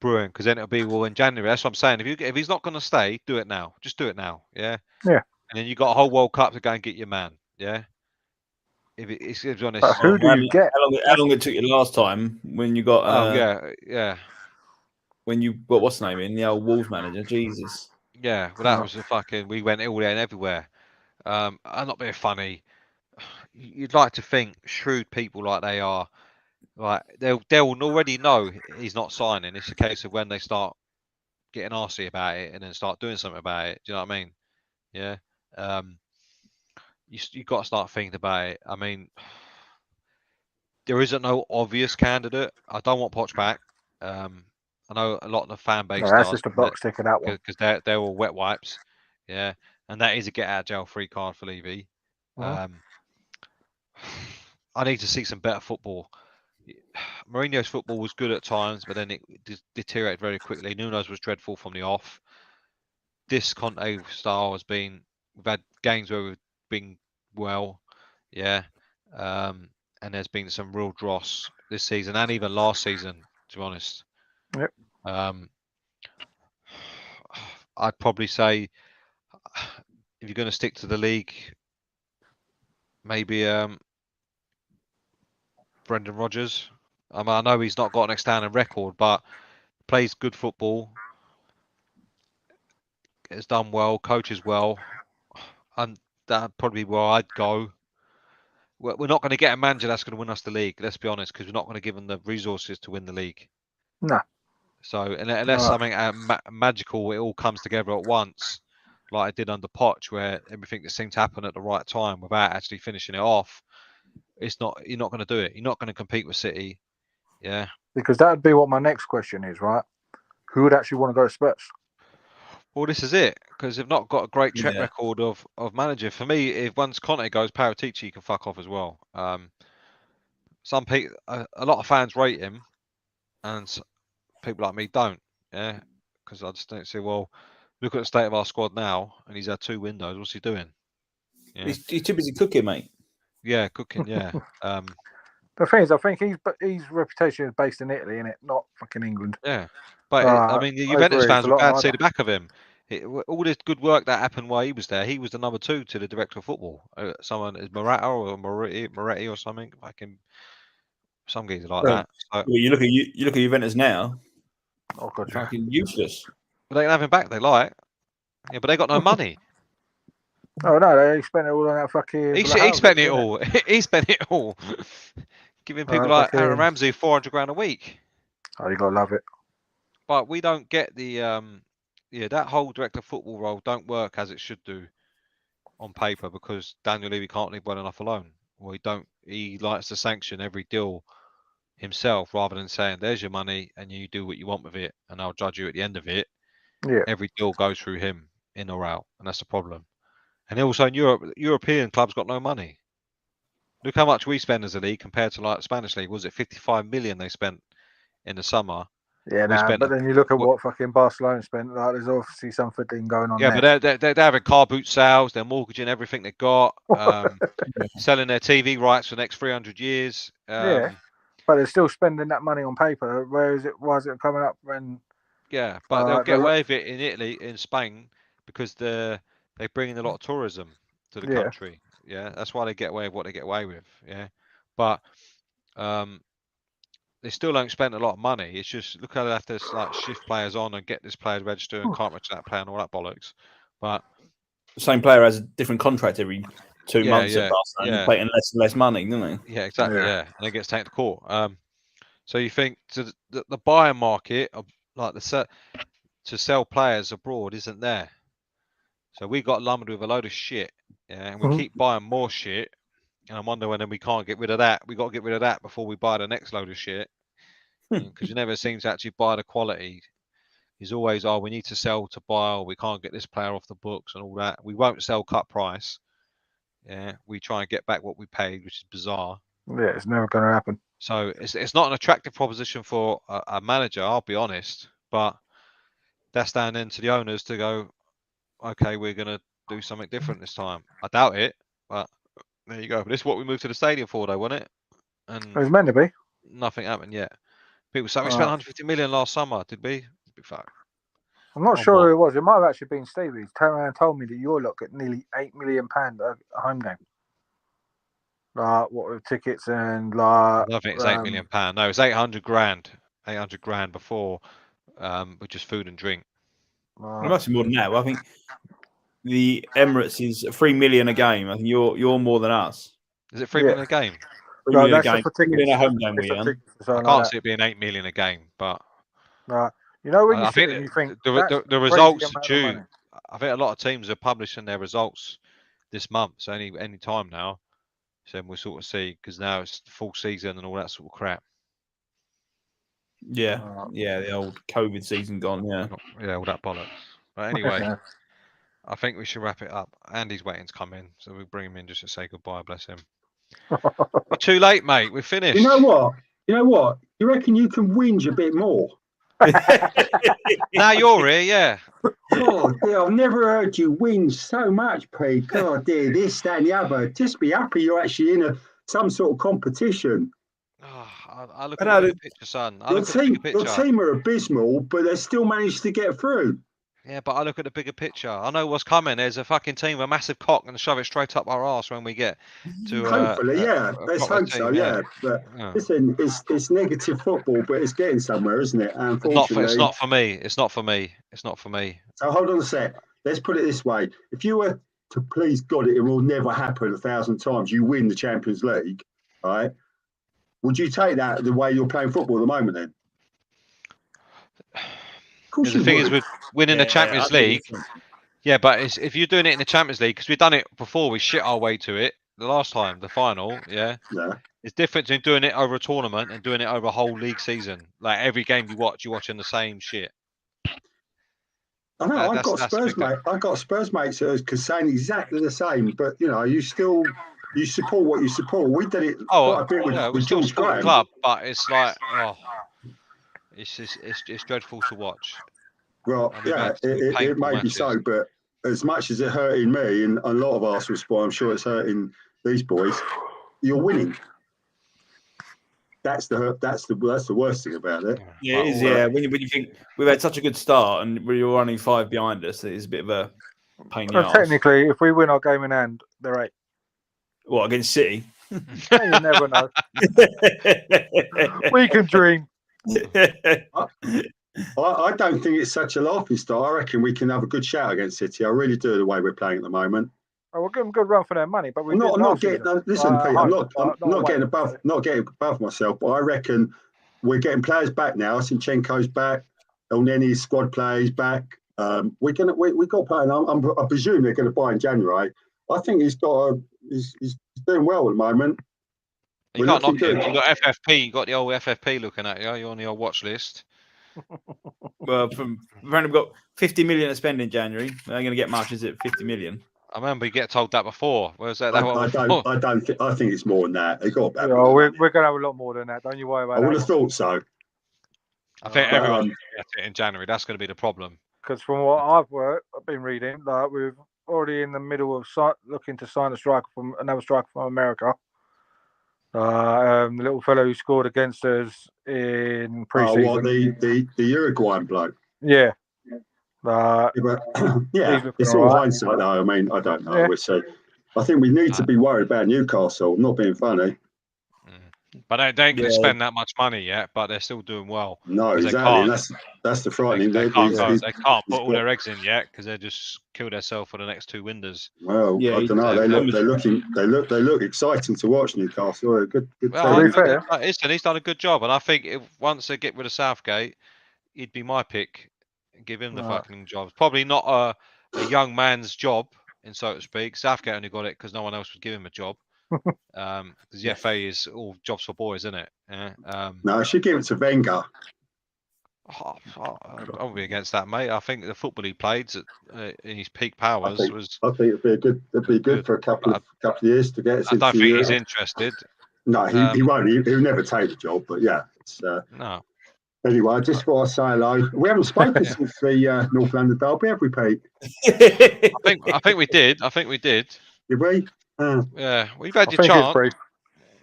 brewing, because then it'll be, well, in January. That's what I'm saying. If he's not going to stay, do it now. Just do it now. Yeah. Yeah. And then you got a whole World Cup to go and get your man. Yeah. If it's honest. But who do you get? How long it took you last time when you got? Yeah. When you got what's the name in the old Wolves manager? Jesus. Yeah. Well, that was a fucking. We went all there and everywhere. I'm not being funny. You'd like to think shrewd people like they are, Right, they'll already know he's not signing. It's a case of when they start getting arsy about it and then start doing something about it. Do you know what I mean? Yeah. You got to start thinking about it. I mean, there isn't no obvious candidate. I don't want Poch back. I know a lot of the fan base No, that's does just a box tick of that one. because they're all wet wipes. Yeah, and that is a get out of jail free card for Levy. I need to see some better football. Mourinho's football was good at times, but then it deteriorated very quickly. Nuno's was dreadful from the off. This Conte style has been. We've had games where we've been well, yeah, and there's been some real dross this season and even last season, to be honest. Yep. I'd probably say if you're going to stick to the league, maybe Brendan Rodgers. I mean, I know he's not got an outstanding record, but plays good football, has done well, coaches well, and that'd probably be where I'd go. We're not going to get a manager that's going to win us the league. Let's be honest, because we're not going to give them the resources to win the league. No. So unless something magical, it all comes together at once, like it did under Poch, where everything just seemed to happen at the right time without actually finishing it off. It's not. You're not going to do it. You're not going to compete with City. Yeah. Because that would be what my next question is, right? Who would actually want to go to Spurs? Well, this is it, because they've not got a great track record of manager. For me, if once Conte goes, Paratici can fuck off as well. Some people, a lot of fans rate him, and people like me don't. Yeah, because I just don't see. Well, look at the state of our squad now, and he's had 2 windows. What's he doing? Yeah. He's too busy cooking, mate. Yeah, cooking. Yeah. The thing is, I think his reputation is based in Italy, innit? Not fucking England. Yeah, but I mean, the Juventus fans were glad to see the back of him. All this good work that happened while he was there, he was the number 2 to the director of football. Someone is Morata or Moretti or something. Like him, some geezer like that. So, you look at Juventus now. Oh god, fucking useless. But they can have him back. They like. Yeah, but they got no money. Oh no, they spent it all on that fucking. He spent it all. He spent it all. Giving people like Aaron Ramsey 400 grand a week. Oh, you gotta love it. But we don't get the that whole director of football role don't work as it should do on paper because Daniel Levy can't leave well enough alone. Well, he likes to sanction every deal himself rather than saying, there's your money and you do what you want with it and I'll judge you at the end of it. Yeah. Every deal goes through him in or out, and that's the problem. And also in Europe, European clubs got no money. Look how much we spend as a league compared to like the Spanish league. Was it 55 million they spent in the summer? Yeah, but then you look at what fucking Barcelona spent. Like, there's obviously something going on. Yeah, there. but they're having car boot sales. They're mortgaging everything they've got. Selling their TV rights for the next 300 years. Yeah, but they're still spending that money on paper. Where is it? Why is it coming up when? Yeah, but they'll get away with it in Italy, in Spain, because they bring in a lot of tourism to the country. Yeah, that's why they get away with what they get away with. Yeah, but they still don't spend a lot of money. It's just look how they have to like shift players on and get this player registered and can't register that player and all that bollocks. But the same player has a different contract every 2 months at Barcelona, yeah. paying less and less money, don't they? Yeah, exactly. Yeah, and it gets taken to court. So you think the buyer market of like to sell players abroad isn't there. So we got lumbered with a load of shit, yeah, and we keep buying more shit. And I wonder when we can't get rid of that. We got to get rid of that before we buy the next load of shit. Because you never seem to actually buy the quality. It's always, we need to sell to buy, or we can't get this player off the books and all that. We won't sell cut price. Yeah, we try and get back what we paid, which is bizarre. Yeah, it's never going to happen. So it's not an attractive proposition for a manager, I'll be honest. But that's down into the owners to go, okay, we're going to do something different this time. I doubt it, but there you go. But this is what we moved to the stadium for, though, wasn't it? And it was meant to be. Nothing happened yet. People say we spent 150 million last summer, did we? Big fuck. I'm not sure who it was. It might have actually been Stevie. He turned around and told me that your lot got nearly £8 million a home game. Like, what with tickets and like. I don't think it's £8 million. No, it's 800 grand. 800 grand before, with just food and drink. It must be more than that. Well, I think the Emirates is 3 million a game. I think you're more than us. Is it 3 million a game? million a that's game. just for tickets. $3 million a home game, It's we for earn. tickets or I something can't like see it being 8 million a game, but that. You know when you I sit think and you think the that's results crazy are amount of due. money. I think a lot of teams are publishing their results this month, so any time now. So we'll sort of see, because now it's the full season and all that sort of crap. Yeah, the old COVID season gone. Yeah, all that bollocks. But anyway, I think we should wrap it up. Andy's waiting to come in, so we'll bring him in just to say goodbye. Bless him. You're too late, mate. We're finished. You know what? You reckon you can whinge a bit more? Now you're here, yeah. God, dear, I've never heard you whinge so much, Pete. God, dear, this, that, and the other. Just be happy you're actually in some sort of competition. I look at the bigger picture, son. I look at the bigger picture. Your team are abysmal, but they still managed to get through. Yeah, but I look at the bigger picture. I know what's coming. There's a fucking team with a massive cock and shove it straight up our arse when we get to. Hopefully, let's hope so. Yeah, but listen, it's negative football, but it's getting somewhere, isn't it? Unfortunately, it's not for me. It's not for me. It's not for me. So hold on a sec. Let's put it this way: if you were to, please God, it will never happen 1,000 times, you win the Champions League, right? Would you take that the way you're playing football at the moment? Then. The thing is, with winning the Champions League, but if you're doing it in the Champions League, because we've done it before, we shit our way to it the last time, the final, it's different than doing it over a tournament and doing it over a whole league season. Like every game you're watching the same shit. I know. I've got Spurs mates that are saying exactly the same, but you support what you support. We did it quite a bit with still George support Graham. the club, but it's like it's dreadful to watch. Well, it may be so, but as much as it hurting me and a lot of Arsenal support, I'm sure it's hurting these boys. You're winning. That's the worst thing about it. Yeah, it is. Yeah, when you think we've had such a good start and we're running 5 behind us, it is a bit of a pain in the arse. Technically, if we win our game in hand, they're 8. What, against City? You never know. We can dream. I don't think it's such a laughing stock. I reckon we can have a good shout against City. I really do, the way we're playing at the moment. Oh, we'll give them a good run for their money, but I'm not getting. Listen, Pete, I'm not getting above myself, but I reckon we're getting players back now. Zinchenko's back. Elneny's squad players back. We got playing. I presume they're going to buy in January. I think he's doing well at the moment. You can't knock him. You got FFP. You got the old FFP looking at you. You're on the old watch list. Well, apparently we've got 50 million to spend in January. They ain't going to get much, is it? 50 million. I remember you get told that before. Where's that? I think it's more than that. They got we're going to have a lot more than that. Don't you worry about that. I would have thought so. I think everyone's get it in January. That's going to be the problem. Because from what I've been reading, like we're already in the middle of looking to sign another striker from America. The little fellow who scored against us in pre-season. Oh, what, the Uruguayan bloke? Yeah. It's all hindsight though. I mean, I don't know. Yeah. We'll see. I think we need to be worried about Newcastle. Not being funny. But they ain't going to spend that much money yet. But they're still doing well. No, exactly. That's the frightening. They can't put all their eggs in yet because they just killed themselves for the next 2 windows. Well, I don't know. They look exciting to watch. Newcastle. They're a good team. He's done a good job, and I think once they get rid of Southgate, he'd be my pick. Give him the fucking job. Probably not a young man's job, so to speak. Southgate only got it because no one else would give him a job. Because the FA is all jobs for boys, isn't it? No, I should give it to Wenger. I won't be against that, mate. I think the football he played in his peak powers I think it'd be good for a couple of years to get us. I don't think he's interested. No, he won't. He'll never take the job. But yeah, it's no. Anyway, I just want to say hello. We haven't spoken since the North London Derby, have we, Pete? I think we did. Did we? Yeah, we've had your chance.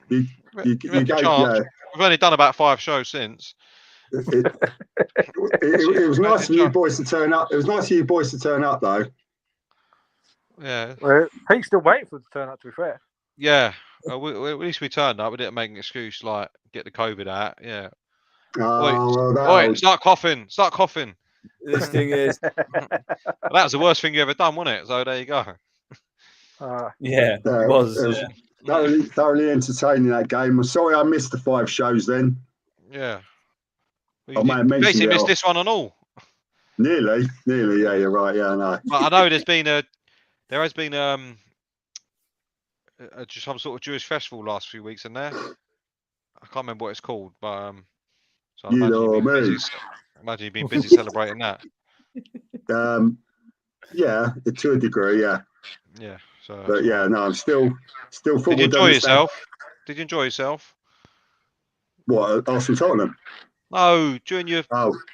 You gave, We've only done about 5 shows since. It was nice of you boys to turn up. It was nice of you boys to turn up, though. Yeah. Well, Pete's still waiting for it to turn up, to be fair. Yeah. At least we turned up. We didn't make an excuse like get the COVID out. Yeah. Wait, start coughing. This thing is. That was the worst thing you ever done, wasn't it? So there you go. Yeah, it was. thoroughly entertaining that game. I'm sorry I missed the 5 shows then. Yeah. I may have mentioned basically it. missed this one and all. Nearly. Yeah, you're right. Yeah, I know. But I know there has been just some sort of Jewish festival last few weeks in there. I can't remember what it's called, but so I imagine you've been busy celebrating that. Yeah, to a degree, yeah. Yeah. So. But yeah, no, I'm still football. Did you enjoy yourself? Did you enjoy yourself? What, Arsenal Tottenham? No, during your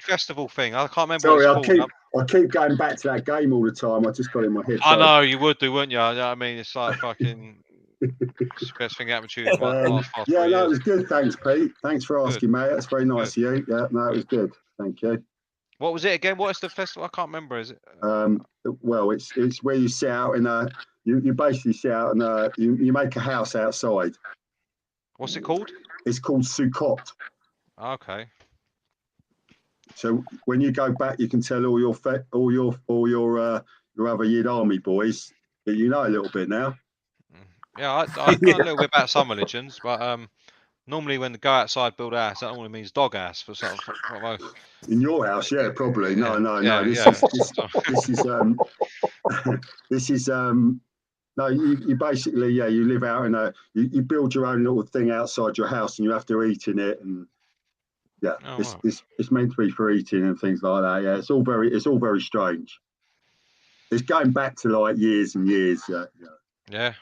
festival thing. I can't remember Sorry, what it's called. I keep going back to that game all the time. I just got it in my head. I know you would do, wouldn't you? I mean, it's like fucking it's the best thing happened to you in the last 3 yeah, years. No, it was good. Thanks, Pete. Thanks for asking, mate. That's very nice of you. Yeah, no, it was good. Thank you. What was it again? What is the festival? I can't remember. Is it? Well, it's where you sit out in a. You basically sit out and you make a house outside. What's it called? It's called Sukkot. Okay. So when you go back, you can tell all your other Yid Army boys that you know a little bit now. Yeah, I know a little bit about some religions, but normally when they go outside build a house, that only means dog house for some. In your house, yeah, probably. No. This is no. You basically, you live out in you build your own little thing outside your house, and you have to eat in it, and it's meant to be for eating and things like that. Yeah, it's all very strange. It's going back to like years and years. Yeah.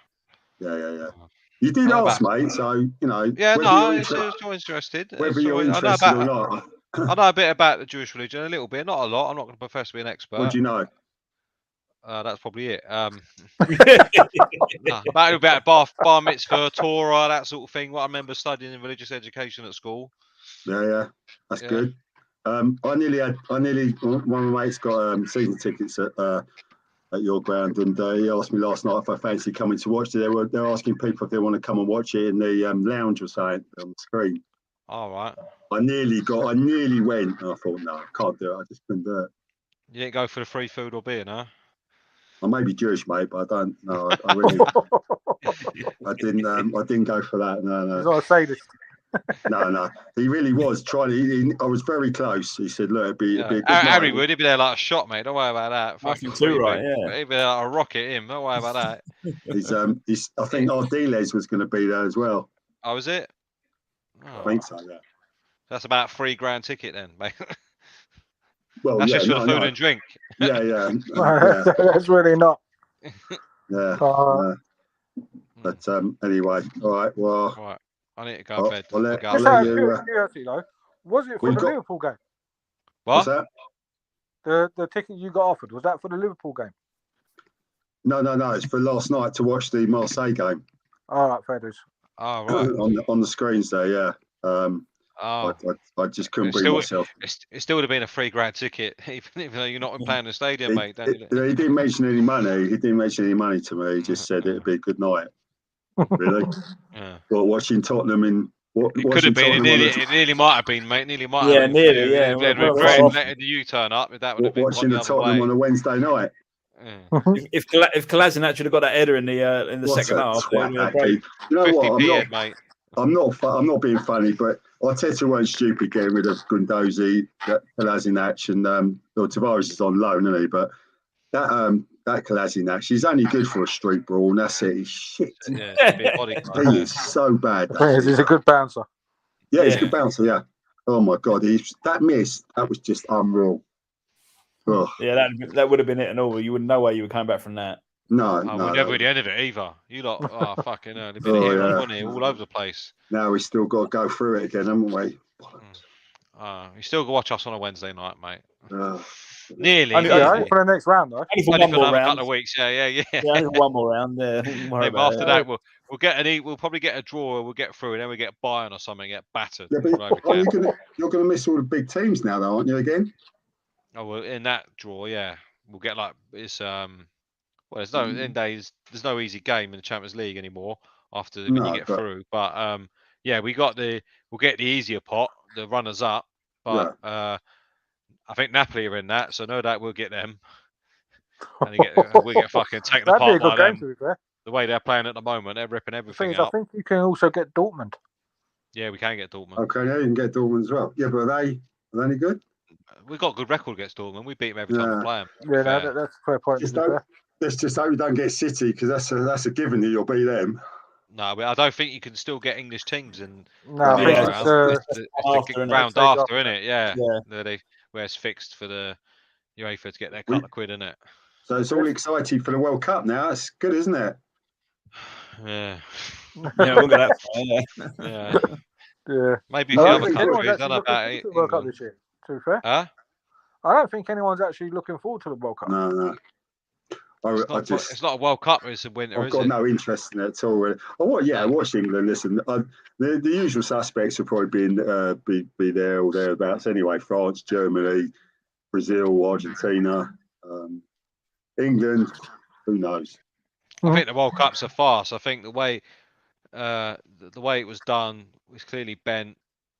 You did ask, mate. So you know. Yeah, no, I was interested. Whether you're interested or not. I know a bit about the Jewish religion, a little bit, not a lot. I'm not going to profess to be an expert. What do you know? That's probably it. About bar mitzvah, Torah, that sort of thing. What I remember studying in religious education at school. Yeah, that's good. I nearly one of my mates got season tickets at your ground, and he asked me last night if I fancy coming to watch it. They're asking people if they want to come and watch it in the lounge or something on the screen. All right. I nearly went, and I thought, no, I can't do it. I just couldn't do it. You didn't go for the free food or beer, no? I may be Jewish, mate, but I don't. No, I really, I didn't go for that. No. He's not a sadist. No. He really was trying. I was very close. He said, "Look, it'd be a good Harry would. He'd be there like a shot, mate. Don't worry about that. Fucking too right, yeah. He'd be like a rocket. Him. Don't worry about that. He's. I think Ardiles was going to be there as well. Oh, was it? I think so. Yeah. That's about $3,000 ticket then, mate. Well, that's just for the food and drink. Yeah. That's really not. Yeah. But anyway, all right. Well, all right. I need to go to bed. I'll let you. Curiosity, though, was it for the Liverpool game? What? What's that? The ticket you got offered, was that for the Liverpool game? No. It's for last night to watch the Marseille game. All right, fair dues. Oh, right. on the screens there, yeah. I just couldn't bring myself. It still would have been a $3,000 ticket, even though you're not playing in the stadium, mate. He didn't mention any money. He didn't mention any money to me. He just said it'd be a good night. Really? Yeah. Well, watching Tottenham in. It could have been. It nearly might have been, mate. Nearly might. Yeah, have nearly. Yeah. Letting you turn up. That would have been watching the Tottenham on a Wednesday night. Yeah. If Kolasinac should have got that header in the second half, you know what? Mate. I'm not being funny, but Arteta weren't stupid getting rid of Gundozi, Kolasinac, and Tavares is on loan, isn't he? But that Kolasinac, he's only good for a street brawl, and that's it. He's shit. Yeah, he is so bad. He's a good bouncer. Yeah, he's a good bouncer. Yeah. Oh my God, that miss, that was just unreal. Ugh. Yeah, that would have been it and all. You wouldn't know where you were coming back from that. No, we never really ended it either. You lot, fucking hell. They've been here all over the place. Now we still got to go through it again, haven't we? You still got to watch us on a Wednesday night, mate. Nearly. For the next round, though. Only for one more round. Couple of weeks. Yeah. One more round. Yeah. After that, we'll probably get a draw. We'll get through, and then we get Bayern or something, get battered. Yeah, but you're going to miss all the big teams now, though, aren't you? Again? Oh well, in that draw, yeah, we'll get there's no easy game in the Champions League anymore after when you get through. But we'll get the easier pot, the runners up. But I think Napoli are in that, so no doubt we'll get them. And we'll get fucking taken apart by them. the way they're playing at the moment, they're ripping The everything thing is, I out. think you can also get Dortmund. Yeah, we can get Dortmund. Okay, yeah, you can get Dortmund as well. Yeah, but are they any good? We've got a good record against Dortmund. We beat them every time we play them. Yeah, no, that's a fair point. Just let's just hope we don't get City, because that's a given that you'll beat them. No, but I don't think you can still get English teams in. No, I think Yeah, it's It's the round Stage after, after isn't it? Yeah. Yeah. Where it's fixed for the UEFA to get their couple of quid, isn't it? So it's all excited for the World Cup now. It's good, isn't it? Yeah. Yeah, we'll go that far, yeah. Yeah. Yeah. Maybe a I few don't other think anyone's countries. I actually don't know looking about forward to the World Cup England. this year, to be fair. Huh? I don't think anyone's actually looking forward to the World Cup. No. It's not a World Cup. It's a winter. I've got no interest in it at all. Really. I watch England. Listen, the usual suspects will probably be there or thereabouts anyway. France, Germany, Brazil, Argentina, England. Who knows? I think the World Cup's a farce. I think the way it was done was clearly bent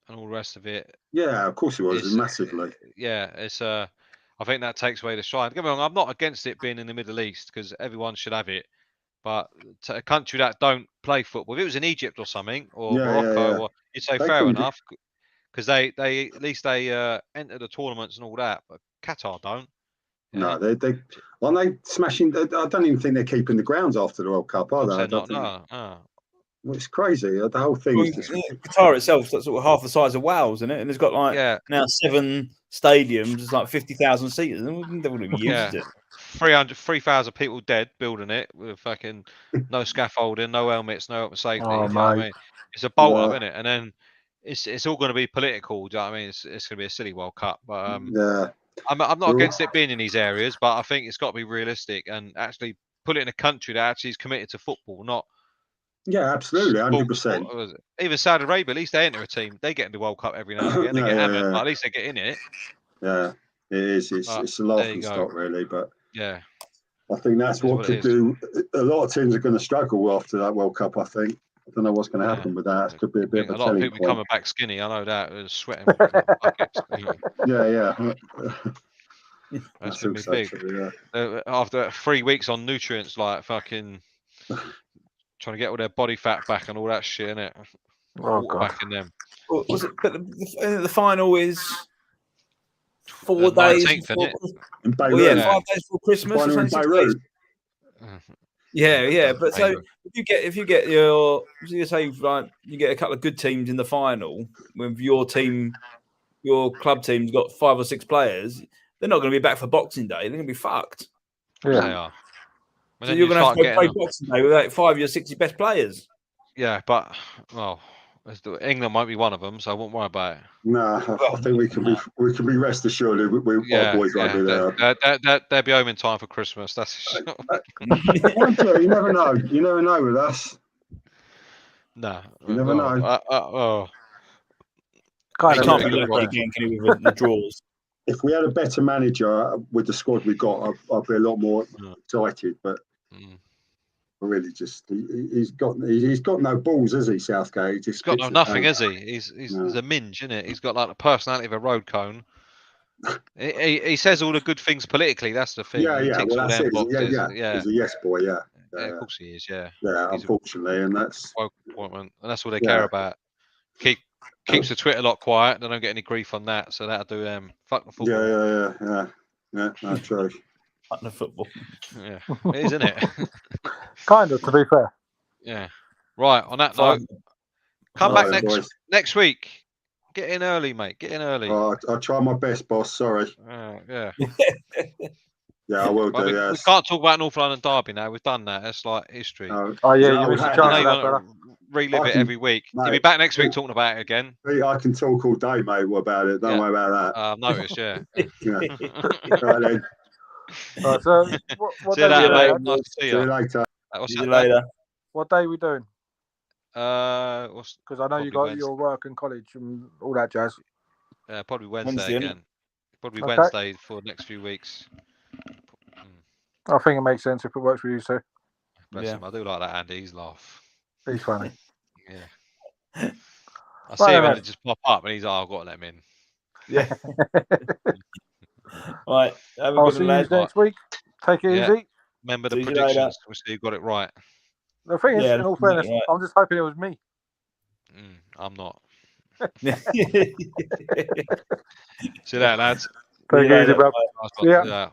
and all the rest of it. Yeah, of course it was massively. Yeah, it's I think that takes away the shine. Don't get me wrong, I'm not against it being in the Middle East because everyone should have it. But to a country that don't play football, if it was in Egypt or something, or Morocco, or you'd say fair enough, because they at least they enter the tournaments and all that. But Qatar don't. No, they aren't they smashing. I don't even think they're keeping the grounds after the World Cup, are they? No. Well, it's crazy. The whole thing is just Qatar itself is sort of half the size of Wales, isn't it? And it's got now 7 stadiums, it's like 50,000 seats. They wouldn't have used it. 3,000 people dead building it with fucking no scaffolding, no helmets, no health and safety. Oh, you know what I mean? It's a bolt up, isn't it? And then it's all going to be political. Do you know what I mean? It's going to be a silly World Cup, but I'm not against it being in these areas, but I think it's got to be realistic and actually put it in a country that actually is committed to football, not. Yeah, absolutely, 100%. Even Saudi Arabia, at least they enter a team. They get in the World Cup every now and again. They get hammered, but at least they get in it. Yeah, it is. It's a laughing stock, really. But yeah, I think that's what could do. A lot of teams are going to struggle after that World Cup. I think. I don't know what's going to happen with that. It could be a bit of a lot of people coming back skinny. I know that. It was sweating. Buckets. Yeah. That's going to be big. After 3 weeks on nutrients, like fucking. Trying to get all their body fat back and all that shit, innit? Back in them. Well, was it? But the final is 4 days. 19th, in Beirut. 5 days before Christmas. The final in Beirut. Yeah. But so if you get your, say like you get a couple of good teams in the final, with your team, your club team's got 5 or 6 players, they're not going to be back for Boxing Day. They're going to be fucked. Yeah. They are. So you're going to have to play Boxing Day with like 5 of your 60 best players. Yeah, but England might be one of them, so I won't worry about it. No, I think we can be rest assured. Our boys won't be there. They'll be home in time for Christmas. That's you never know. You never know with us. No, you never know. Can't be lucky again, can you, with the draws? If we had a better manager with the squad we got, I'd be a lot more excited. But really, just he's got no balls, has he, Southgate? He's got nothing, has he? He's a minge, isn't it? He's got like the personality of a road cone. he says all the good things politically. That's the thing. Yeah. Well, that's it. He's a yes boy. Yeah. Of course he is. Yeah. Yeah. Unfortunately, and that's appointment, and that's all they care about. Keeps the Twitter lot quiet. They don't get any grief on that, so that'll do them. Fuck the football. Yeah. No, true. Fuck the football. Yeah, it is, isn't it? Kind of, to be fair. Yeah. Right. On that note, come back next week. Get in early, mate. Get in early. I'll try my best, boss. Sorry. Yeah. Yeah, I will do. We can't talk about North London Derby now. We've done that. It's like history. You missed a chance for that, brother. Relive it every week. Mate, you'll be back next week talking about it again. I can talk all day, mate. What about it? Don't worry about that. I've noticed, yeah. Right then. So, what see you later, mate. Nice to see you later. See you later. What day are we doing? Because I know you got Wednesday. Your work and college and all that jazz. Probably Wednesday again. Probably Wednesday for the next few weeks. I think it makes sense if it works for you, sir. Bless him. I do like that Andy. He's laugh. He's funny. Yeah. I see him and it just pop up and he's like, I've got to let him in. Yeah. Right. I'll see you next week. Take it easy. Remember the predictions. We see you got it right. The thing is, in all fairness, right. I'm just hoping it was me. I'm not. Yeah. See that, lads. Take it easy, bro. Nice one. Yeah. Yeah.